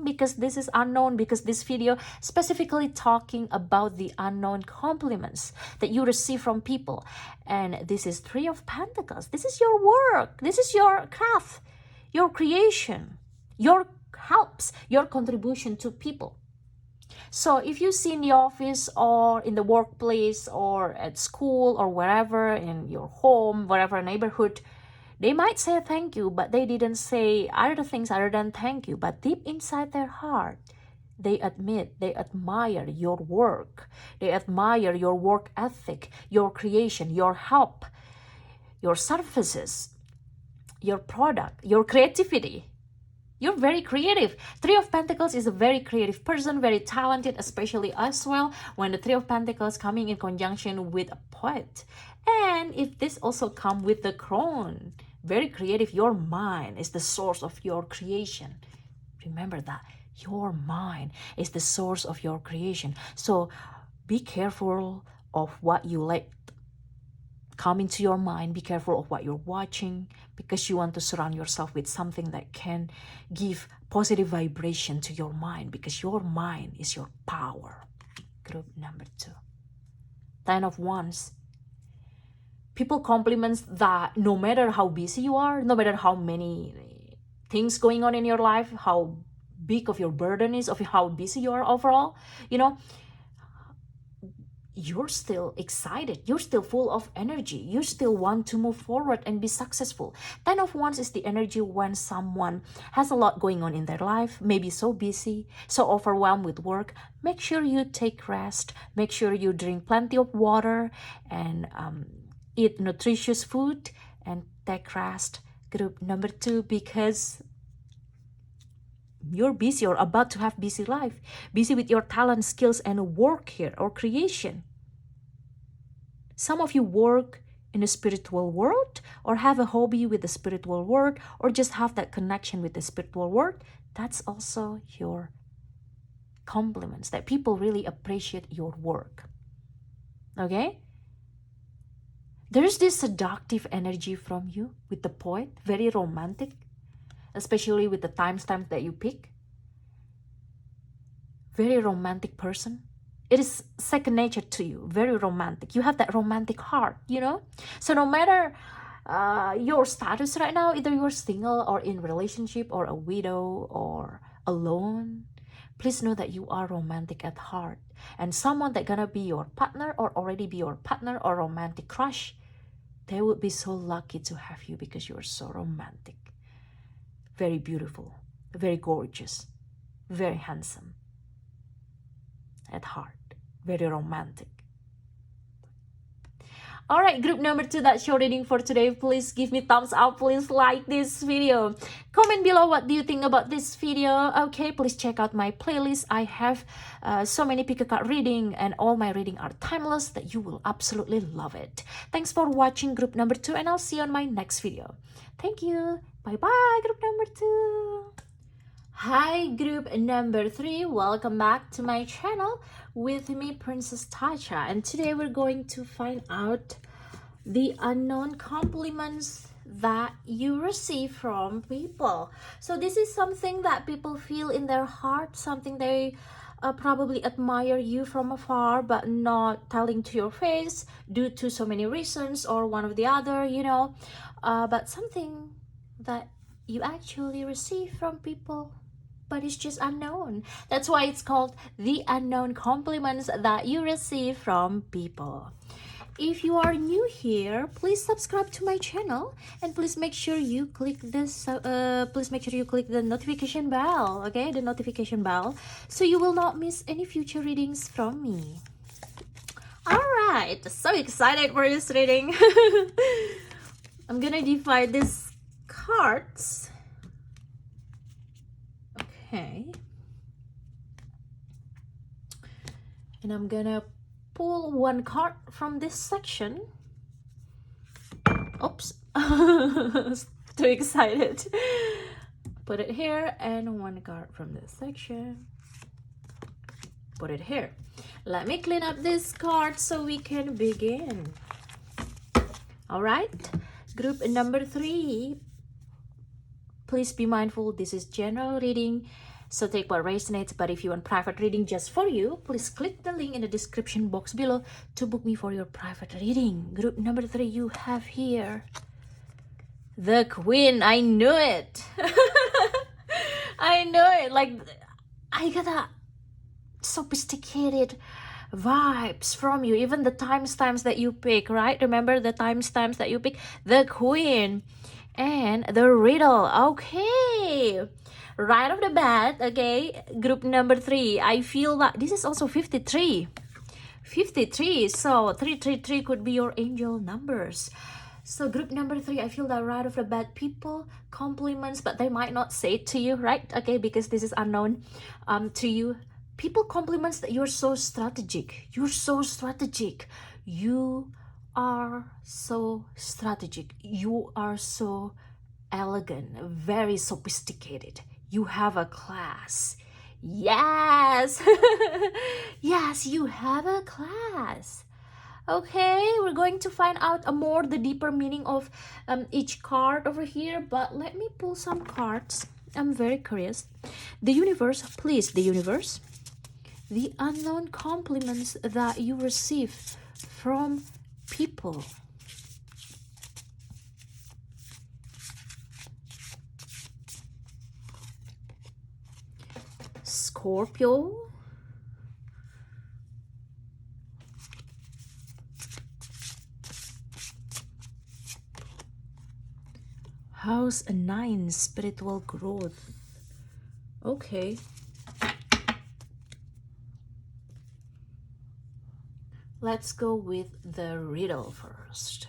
because this is unknown, because this video specifically talking about the unknown compliments that you receive from people. And this is 3 of Pentacles. This is your work. This is your craft, your creation, your helps, your contribution to people. So if you see in the office or in the workplace or at school or wherever, in your home, whatever neighborhood, they might say thank you, but they didn't say other things other than thank you. But deep inside their heart, they admit, they admire your work. They admire your work ethic, your creation, your help, your services, your product, your creativity. You're very creative. Three of Pentacles is a very creative person, very talented, especially as well when the Three of Pentacles coming in conjunction with a poet. And if this also come with the Crown, very creative. Your mind is the source of your creation. Remember that. Your mind is the source of your creation. So be careful of what you let come into your mind. Be careful of what you're watching, because you want to surround yourself with something that can give positive vibration to your mind, because your mind is your power. Group number 2. 10 of Wands. People compliments that no matter how busy you are, no matter how many things going on in your life, how big of your burden is, of how busy you are overall, you're still excited, you're still full of energy, you still want to move forward and be successful. 10 of Wands is the energy when someone has a lot going on in their life, maybe so busy, so overwhelmed with work. Make sure you take rest, make sure you drink plenty of water, and eat nutritious food, and take rest. Group number 2, because you're busy or about to have busy life, busy with your talent, skills, and work here or creation. Some of you work in the spiritual world, or have a hobby with the spiritual world, or just have that connection with the spiritual world. That's also your compliments, that people really appreciate your work. Okay? There's this seductive energy from you with the poet, very romantic, especially with the timestamp that you pick. Very romantic person. It is second nature to you, very romantic. You have that romantic heart, So no matter your status right now, either you're single or in relationship or a widow or alone, please know that you are romantic at heart. And someone that gonna be your partner or already be your partner or romantic crush, they would be so lucky to have you because you are so romantic. Very beautiful, very gorgeous, very handsome at heart, very romantic. All right, group number 2, that's your reading for today. Please give me thumbs up. Please like this video. Comment below what do you think about this video. Okay, please check out my playlist. I have so many pick a card reading, and all my reading are timeless, that you will absolutely love it. Thanks for watching group number 2, and I'll see you on my next video. Thank you. Bye-bye, group number 2. Hi, group number 3. Welcome back to my channel with me, Princess Tacha. And today we're going to find out the unknown compliments that you receive from people. So this is something that people feel in their heart, something they probably admire you from afar, but not telling to your face due to so many reasons or one of the other, but something that you actually receive from people, but it's just unknown. That's why it's called the unknown compliments that you receive from people. If you are new here, please subscribe to my channel, and please make sure you click this. Please make sure you click the notification bell. Okay, the notification bell, so you will not miss any future readings from me. All right, so excited for this reading. I'm gonna divide these cards. Okay, and I'm gonna pull one card from this section. Oops. Too excited. Put it here, and one card from this section. Put it here. Let me clean up this card so we can begin. All right, group number 3. Please be mindful, this is general reading, so take what resonates. But if you want private reading just for you, please click the link in the description box below to book me for your private reading. Group number 3, you have here the Queen. I knew it. I knew it. Like, I got a sophisticated vibes from you. Even the timestamps that you pick, right? Remember the timestamps that you pick? The Queen and the riddle. Okay, right off the bat. Okay, group number 3, I feel that this is also 53, so 333 could be your angel numbers. So group number 3, I feel that right off the bat, people compliments, but they might not say it to you, right? Okay, because this is unknown to you. People compliments that you're so strategic. You're so strategic. You are so strategic. You are so elegant, very sophisticated. You have a class. Yes. Yes, you have a class. Okay, we're going to find out the deeper meaning of each card over here, but let me pull some cards. I'm very curious. The universe, please, the universe. The unknown compliments that you receive from people. Scorpio. House 9, spiritual growth. Okay. Let's go with the riddle first.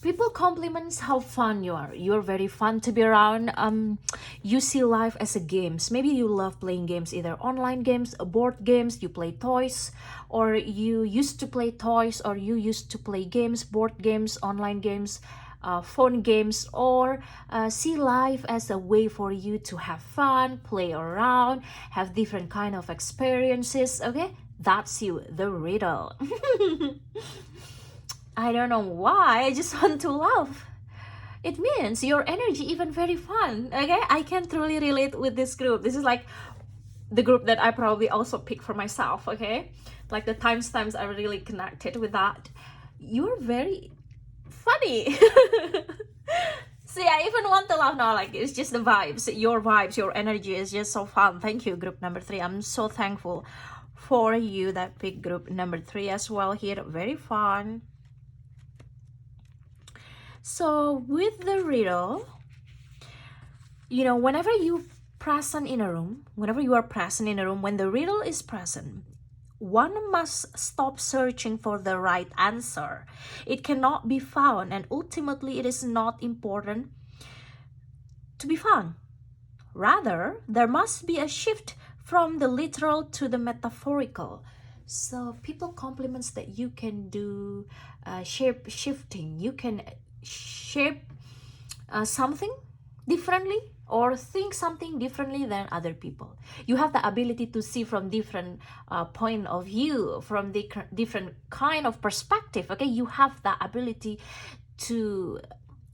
People compliments how fun you are. You're very fun to be around. You see life as a games. Maybe you love playing games, either online games, board games, you play toys, or you used to play toys, or you used to play games, board games, online games, phone games, or see life as a way for you to have fun, play around, have different kind of experiences. Okay, that's you, the riddle. I don't know why, I just want to laugh. It means your energy even very fun. Okay, I can truly relate with this group. This is like the group that I probably also pick for myself. Okay, like the times I really connected with that. You're very funny. See, I even want to laugh now. Like, it's just the vibes, your energy is just so fun. Thank you, group number 3. I'm so thankful for you that pick group number 3 as well here. Very fun. So with the riddle, you know, whenever you are present in a room, when the riddle is present, one must stop searching for the right answer. It cannot be found, and ultimately it is not important to be found. Rather, there must be a shift from the literal to the metaphorical. So people compliments that you can do shape shifting. You can shape something differently or think something differently than other people. You have the ability to see from different point of view, from the different kind of perspective. Okay, you have the ability to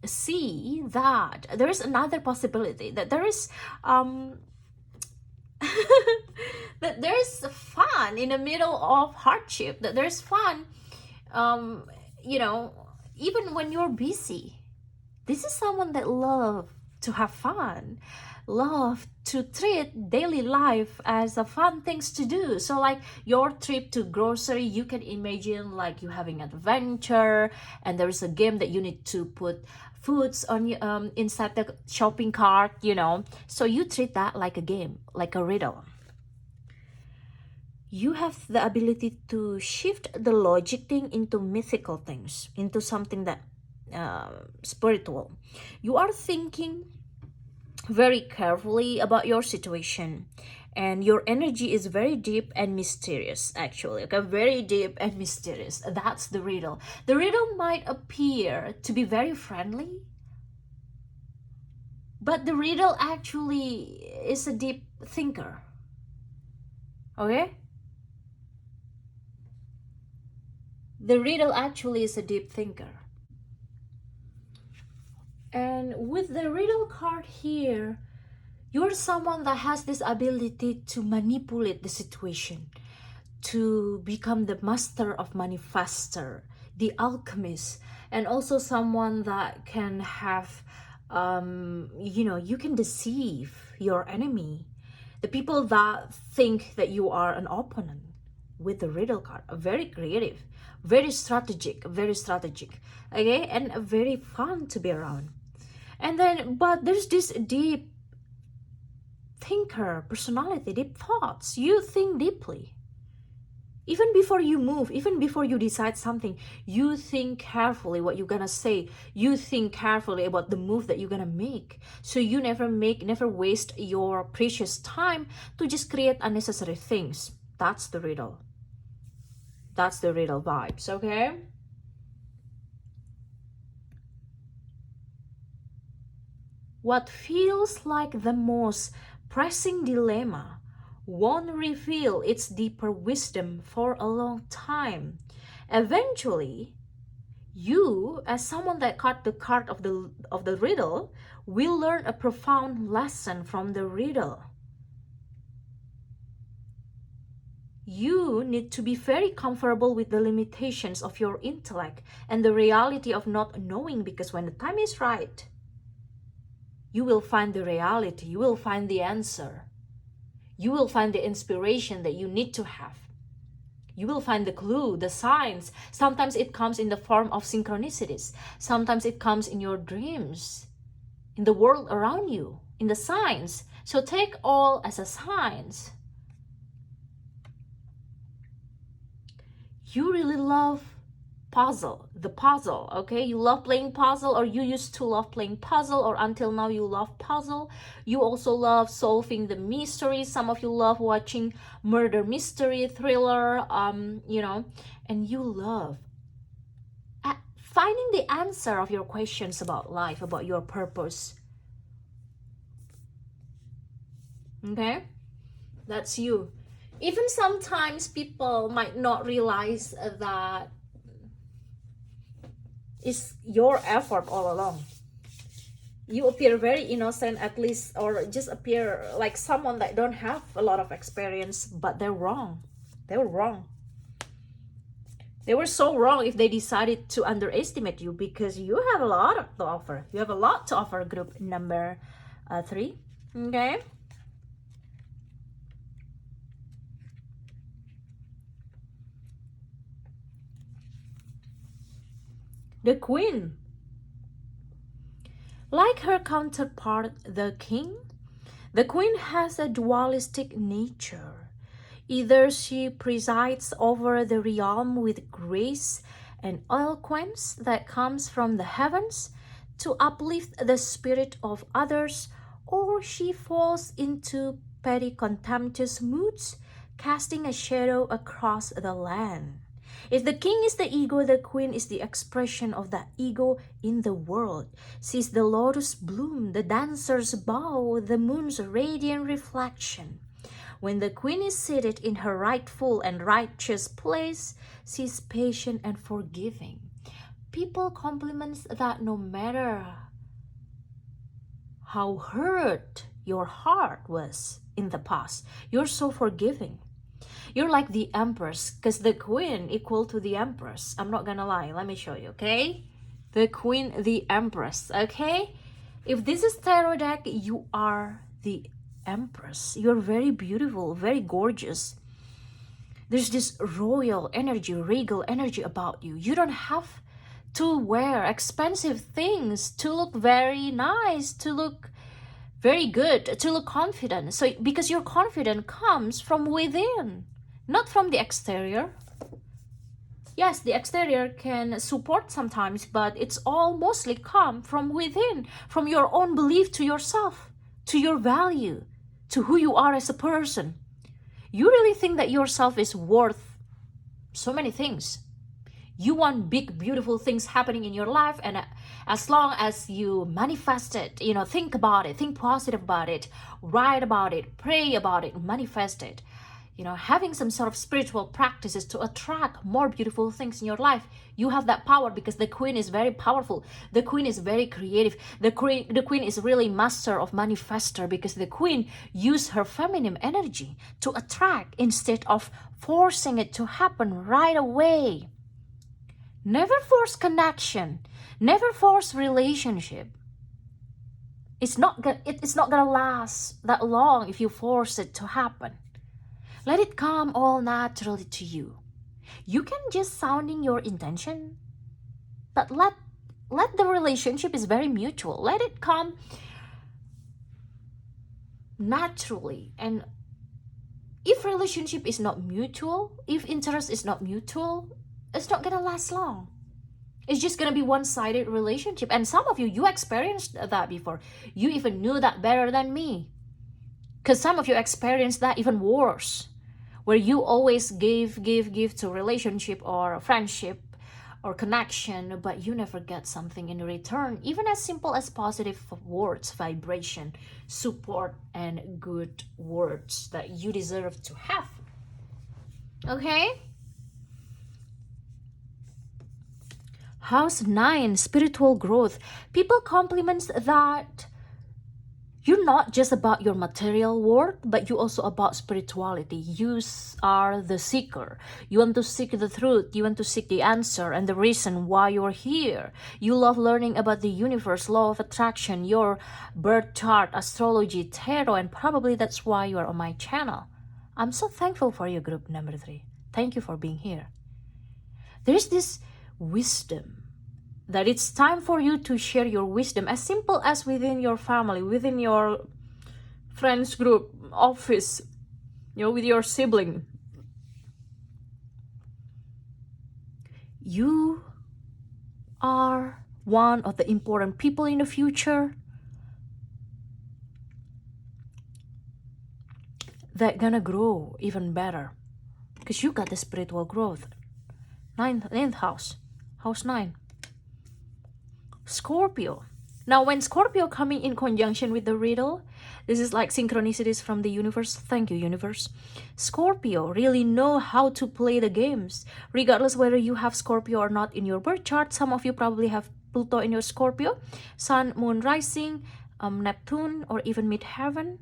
see that there is another possibility, that there is that there is fun in the middle of hardship, that there's fun you know, even when you're busy. This is someone that love to have fun, love to treat daily life as a fun things to do. So like your trip to grocery, you can imagine like you having an adventure, and there's a game that you need to put foods on inside the shopping cart, you know. So you treat that like a game, like a riddle. You have the ability to shift the logic thing into mythical things, into something that spiritual. You are thinking very carefully about your situation, and your energy is very deep and mysterious, actually. Okay, very deep and mysterious. That's the riddle. The riddle might appear to be very friendly, but the riddle actually is a deep thinker. Okay, the riddle actually is a deep thinker. And with the riddle card here, you're someone that has this ability to manipulate the situation, to become the master of manifester, the alchemist, and also someone that can have, you know, you can deceive your enemy, the people that think that you are an opponent. With the riddle card, very creative, very strategic, okay, and very fun to be around. And then, but there's this deep thinker personality, deep thoughts. You think deeply. Even before you move, even before you decide something, you think carefully what you're gonna say. You think carefully about the move that you're gonna make. So you never waste your precious time to just create unnecessary things. That's the riddle. That's the riddle vibes, okay? What feels like the most pressing dilemma won't reveal its deeper wisdom for a long time. Eventually, you, as someone that caught the card of the riddle, will learn a profound lesson from the riddle. You need to be very comfortable with the limitations of your intellect and the reality of not knowing, because when the time is right, you will find the reality, you will find the answer. You will find the inspiration that you need to have. You will find the clue, the signs. Sometimes it comes in the form of synchronicities. Sometimes it comes in your dreams, in the world around you, in the signs. So take all as a signs. You really love the puzzle, okay? You love playing puzzle, or you used to love playing puzzle, or until now you love puzzle. You also love solving the mystery. Some of you love watching murder mystery, thriller, you know, and you love finding the answer of your questions about life, about your purpose. Okay? That's you. Even sometimes people might not realize that it's your effort all along. You appear very innocent, at least, or just appear like someone that don't have a lot of experience, but they're wrong. They were wrong. They were so wrong if they decided to underestimate you, because you have a lot to offer. You have a lot to offer, group number 3. Okay? The Queen. Like her counterpart, the King, the Queen has a dualistic nature. Either she presides over the realm with grace and eloquence that comes from the heavens to uplift the spirit of others, or she falls into petty contemptuous moods, casting a shadow across the land. If the king is the ego, the queen is the expression of that ego in the world. She is the lotus bloom, the dancer's bow, the moon's radiant reflection. When the queen is seated in her rightful and righteous place, she is patient and forgiving. People compliment that no matter how hurt your heart was in the past, you're so forgiving. You're like the empress, because the queen equal to the empress. I'm not gonna lie, let me show you, okay? The queen, the empress, okay? If this is tarot deck, you are the empress. You're very beautiful, very gorgeous. There's this royal energy, regal energy about you. You don't have to wear expensive things to look very nice, to look very good, to look confident. So because your confidence comes from within, not from the exterior. Yes, the exterior can support sometimes, but it's all mostly come from within, from your own belief to yourself, to your value, to who you are as a person. You really think that yourself is worth so many things. You want big, beautiful things happening in your life, and as long as you manifest it, think about it, think positive about it, write about it, pray about it, manifest it. Having some sort of spiritual practices to attract more beautiful things in your life. You have that power because the queen is very powerful. The queen is very creative. The queen is really master of manifester, because the queen uses her feminine energy to attract instead of forcing it to happen right away. Never force connection. Never force relationship. It's not gonna last that long if you force it to happen. Let it come all naturally to you. You can just sounding your intention, but let the relationship is very mutual. Let it come naturally, and if relationship is not mutual, if interest is not mutual, it's not gonna last long. It's just gonna be one-sided relationship. And some of you, you experienced that before. You even knew that better than me. Because some of you experienced that even worse, where you always give to relationship or friendship or connection, but you never get something in return, even as simple as positive words, vibration, support, and good words that you deserve to have. Okay? House 9, spiritual growth. People compliments that you're not just about your material worth, but you also about spirituality. You are the seeker. You want to seek the truth. You want to seek the answer and the reason why you're here. You love learning about the universe, law of attraction, your birth chart, astrology, tarot, and probably that's why you are on my channel. I'm so thankful for you, group number 3. Thank you for being here. There's this wisdom that it's time for you to share your wisdom, as simple as within your family, within your friends group, office, with your sibling. You are one of the important people in the future that gonna grow even better, because you got the spiritual growth. Ninth house, house 9. Scorpio. Now, when Scorpio coming in conjunction with the riddle, this is like synchronicities from the universe. Thank you, universe. Scorpio really know how to play the games, regardless whether you have Scorpio or not in your birth chart. Some of you probably have Pluto in your Scorpio, Sun, Moon, Rising, Neptune, or even midheaven,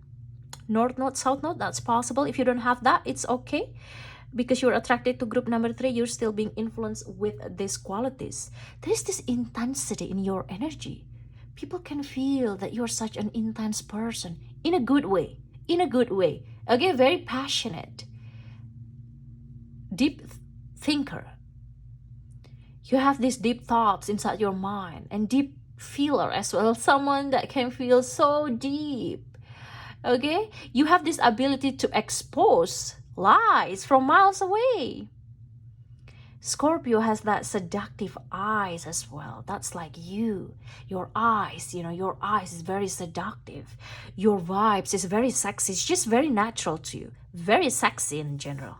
North Node, South Node. That's possible. If you don't have that, it's okay. Because you're attracted to group number 3, you're still being influenced with these qualities. There's this intensity in your energy. People can feel that you're such an intense person in a good way. In a good way. Again, very passionate. Deep thinker. You have these deep thoughts inside your mind, and deep feeler as well. Someone that can feel so deep. Okay? You have this ability to expose lies from miles away. Scorpio has that seductive eyes as well. That's like you. Your eyes, your eyes is very seductive. Your vibes is very sexy. It's just very natural to you. Very sexy in general.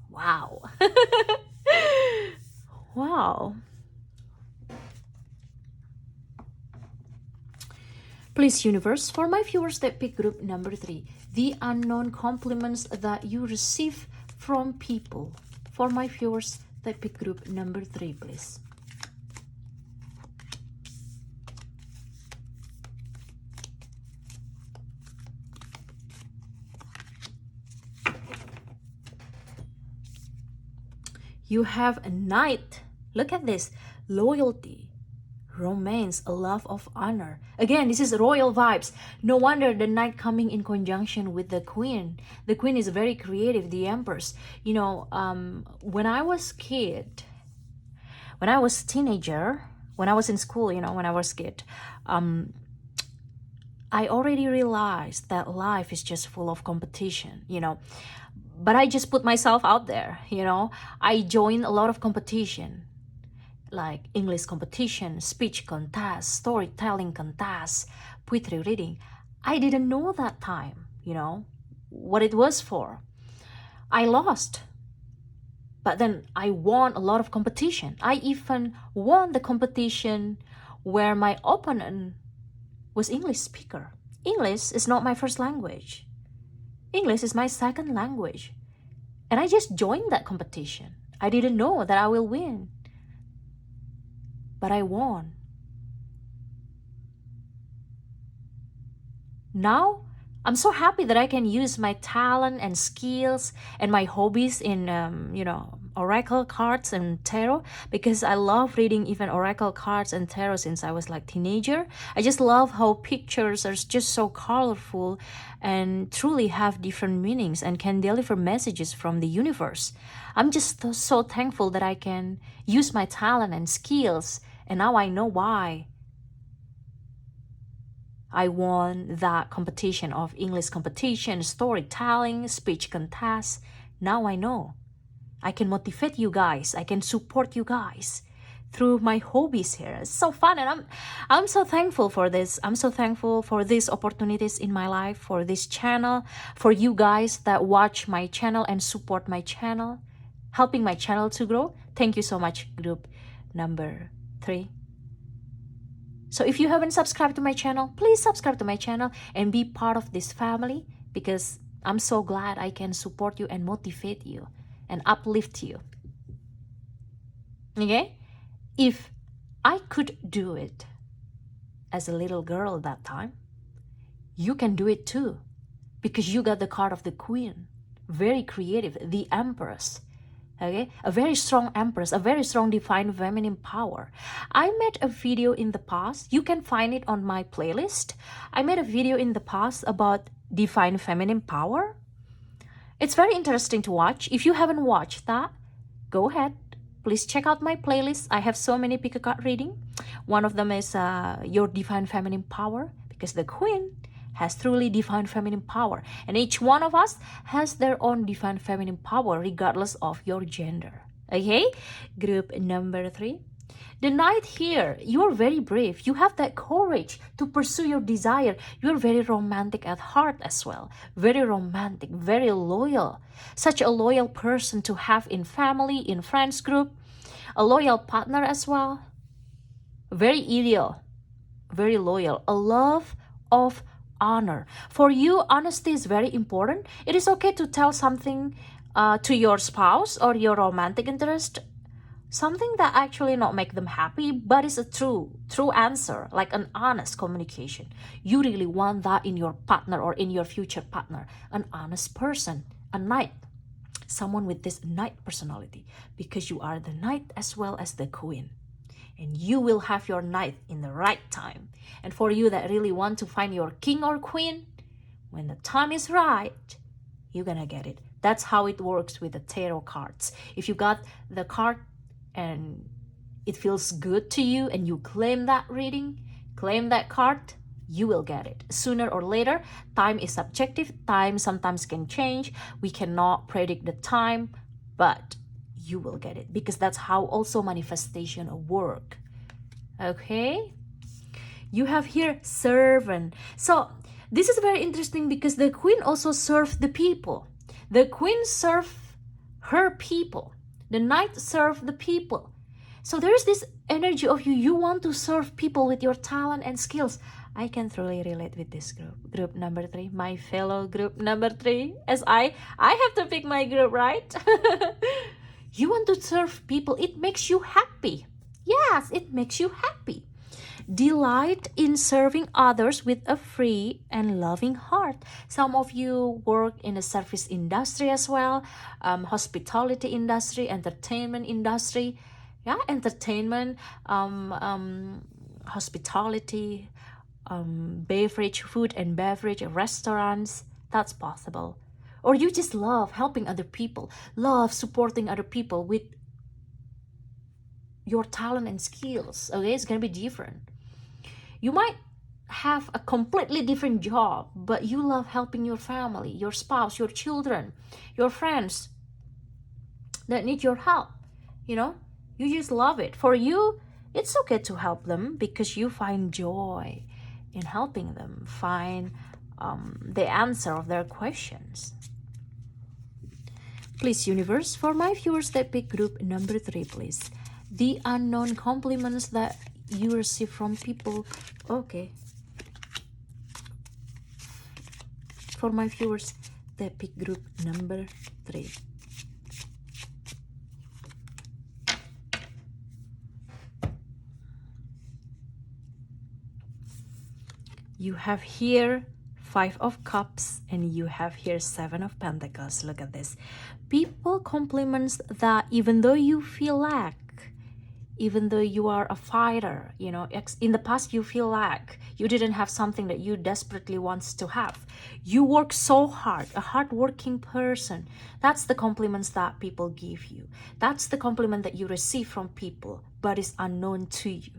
Wow. Wow. Please, universe, for my viewers that pick group number 3, the unknown compliments that you receive from people. For my viewers that pick group number 3, please. You have a knight. Look at this. Loyalty, romance, a love of honor. Again, this is royal vibes. No wonder the knight coming in conjunction with the queen. The queen is very creative, the empress. When I was kid, when I was teenager, when I was in school, when I was kid, I already realized that life is just full of competition, But I just put myself out there, I joined a lot of competition, like English competition, speech contest, storytelling contest, poetry reading. I didn't know that time, what it was for. I lost. But then I won a lot of competition. I even won the competition where my opponent was English speaker. English is not my first language. English is my second language. And I just joined that competition. I didn't know that I will win. But I won. Now, I'm so happy that I can use my talent and skills and my hobbies in, oracle cards and tarot, because I love reading even oracle cards and tarot since I was like teenager. I just love how pictures are just so colorful and truly have different meanings and can deliver messages from the universe. I'm just so thankful that I can use my talent and skills, and now I know why. I won that competition of English competition, storytelling, speech contest. Now I know. I can motivate you guys. I can support you guys through my hobbies here. It's so fun, and I'm so thankful for this. I'm so thankful for these opportunities in my life, for this channel, for you guys that watch my channel and support my channel, helping my channel to grow. Thank you so much, group number 3. So if you haven't subscribed to my channel, please subscribe to my channel and be part of this family, because I'm so glad I can support you and motivate you and uplift you. Okay? If I could do it as a little girl that time, you can do it too, because you got the card of the Queen. Very creative, the Empress. Okay, a very strong Empress, a very strong divine feminine power. I made a video in the past. You can find it on my playlist. I made a video in the past about divine feminine power. It's very interesting to watch. If you haven't watched that, go ahead. Please check out my playlist. I have so many pick a card reading. One of them is your divine feminine power, because the Queen has truly divine feminine power, and each one of us has their own divine feminine power regardless of your gender. Okay, group number 3. The Knight here, you're very brave. You have that courage to pursue your desire. You're very romantic at heart as well. Very romantic, very loyal. Such a loyal person to have in family, in friends group. A loyal partner as well. Very ideal, very loyal. A love of honor. For you, honesty is very important. It is okay to tell something to your spouse or your romantic interest, something that actually not make them happy, but is a true answer, like an honest communication. You really want that in your partner or in your future partner, an honest person, a knight, someone with this knight personality, because you are the knight as well as the Queen. And you will have your knight in the right time. And for you that really want to find your king or queen, when the time is right, you're gonna get it. That's how it works with the tarot cards. If you got the card and it feels good to you and you claim that reading, claim that card, you will get it. Sooner or later, time is subjective. Time sometimes can change. We cannot predict the time, but you will get it, because that's how also manifestation work. Okay, you have here servant. So this is very interesting, because the Queen also served the people. The Queen served her people. The Knight served the people. So there is this energy of you want to serve people with your talent and skills. I can truly relate with this group number 3, my fellow group number 3, as I have to pick my group, right? You want to serve people. It makes you happy. Yes, it makes you happy. Delight in serving others with a free and loving heart. Some of you work in the service industry as well, hospitality industry, entertainment industry. Yeah, entertainment, hospitality, beverage, food and beverage, restaurants. That's possible. Or you just love helping other people, love supporting other people with your talent and skills. Okay, it's gonna be different. You might have a completely different job, but you love helping your family, your spouse, your children, your friends that need your help. You know, you just love it. For you, it's okay to help them, because you find joy in helping them find the answer of their questions. Please, universe, for my viewers that pick group number 3, please. The unknown compliments that you receive from people. Okay. For my viewers that pick group number 3. You have here 5 of Cups, and you have here 7 of Pentacles. Look at this. People compliments that even though you feel lack, even though you are a fighter, you know, in the past you feel like you didn't have something that you desperately wants to have. You work so hard, a hardworking person. That's the compliments that people give you. That's the compliment that you receive from people, but it's unknown to you.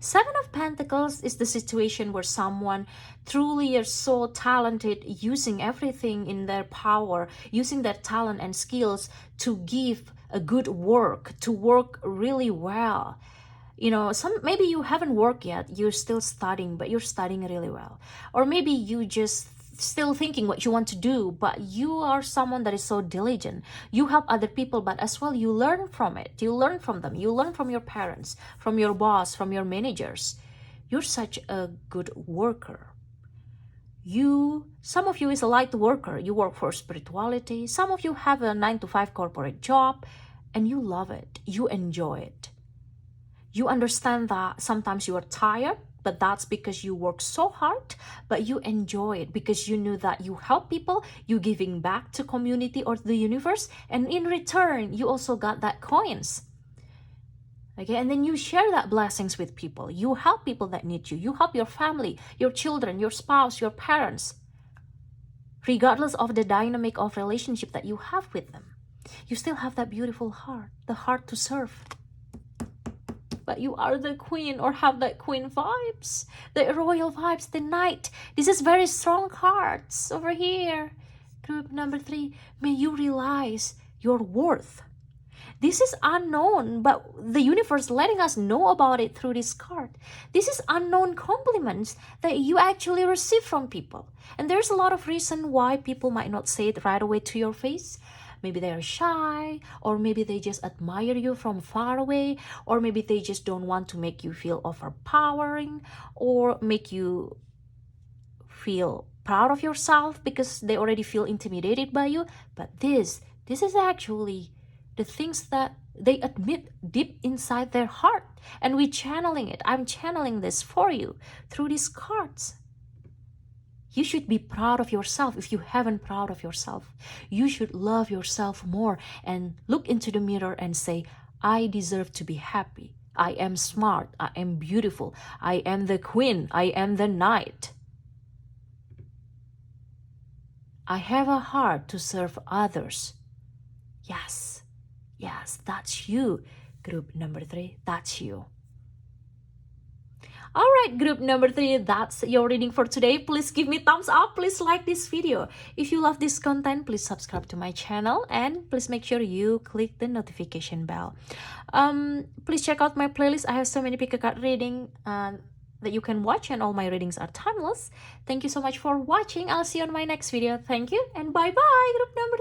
Seven of Pentacles is the situation where someone truly is so talented, using everything in their power, using their talent and skills to give a good work, to work really well. You know, maybe you haven't worked yet, you're still studying, but you're studying really well. Or maybe you just still thinking what you want to do, but you are someone that is so diligent. You help other people, but as well you learn from it. You learn from them. You learn from your parents, from your boss, from your managers. You're such a good worker. Some of you is a light worker. You work for spirituality. Some of you have a 9-to-5 corporate job and you love it. You enjoy it. You understand that sometimes you are tired, but that's because you work so hard, but you enjoy it because you knew that you help people, you giving back to community or the universe, and in return, you also got that coins. Okay, and then you share that blessings with people. You help people that need you. You help your family, your children, your spouse, your parents, regardless of the dynamic of relationship that you have with them. You still have that beautiful heart, the heart to serve. But you are the queen or have that queen vibes, the royal vibes, the knight. This is very strong cards over here. Group number 3, may you realize your worth. This is unknown, but the universe letting us know about it through this card. This is unknown compliments that you actually receive from people. And there's a lot of reason why people might not say it right away to your face. Maybe they're shy, or maybe they just admire you from far away, or maybe they just don't want to make you feel overpowering or make you feel proud of yourself because they already feel intimidated by you. But this is actually the things that they admit deep inside their heart, and we're channeling it. I'm channeling this for you through these cards. You should be proud of yourself. If you haven't proud of yourself, you should love yourself more and look into the mirror and say, I deserve to be happy. I am smart. I am beautiful. I am the queen. I am the knight. I have a heart to serve others. Yes, that's you. Group number 3, that's you. All right, group number 3, that's your reading for today. Please give me thumbs up. Please like this video. If you love this content, please subscribe to my channel and please make sure you click the notification bell. Please check out my playlist. I have so many pick a card reading that you can watch, and all my readings are timeless. Thank you so much for watching. I'll see you on my next video. Thank you and bye-bye, group number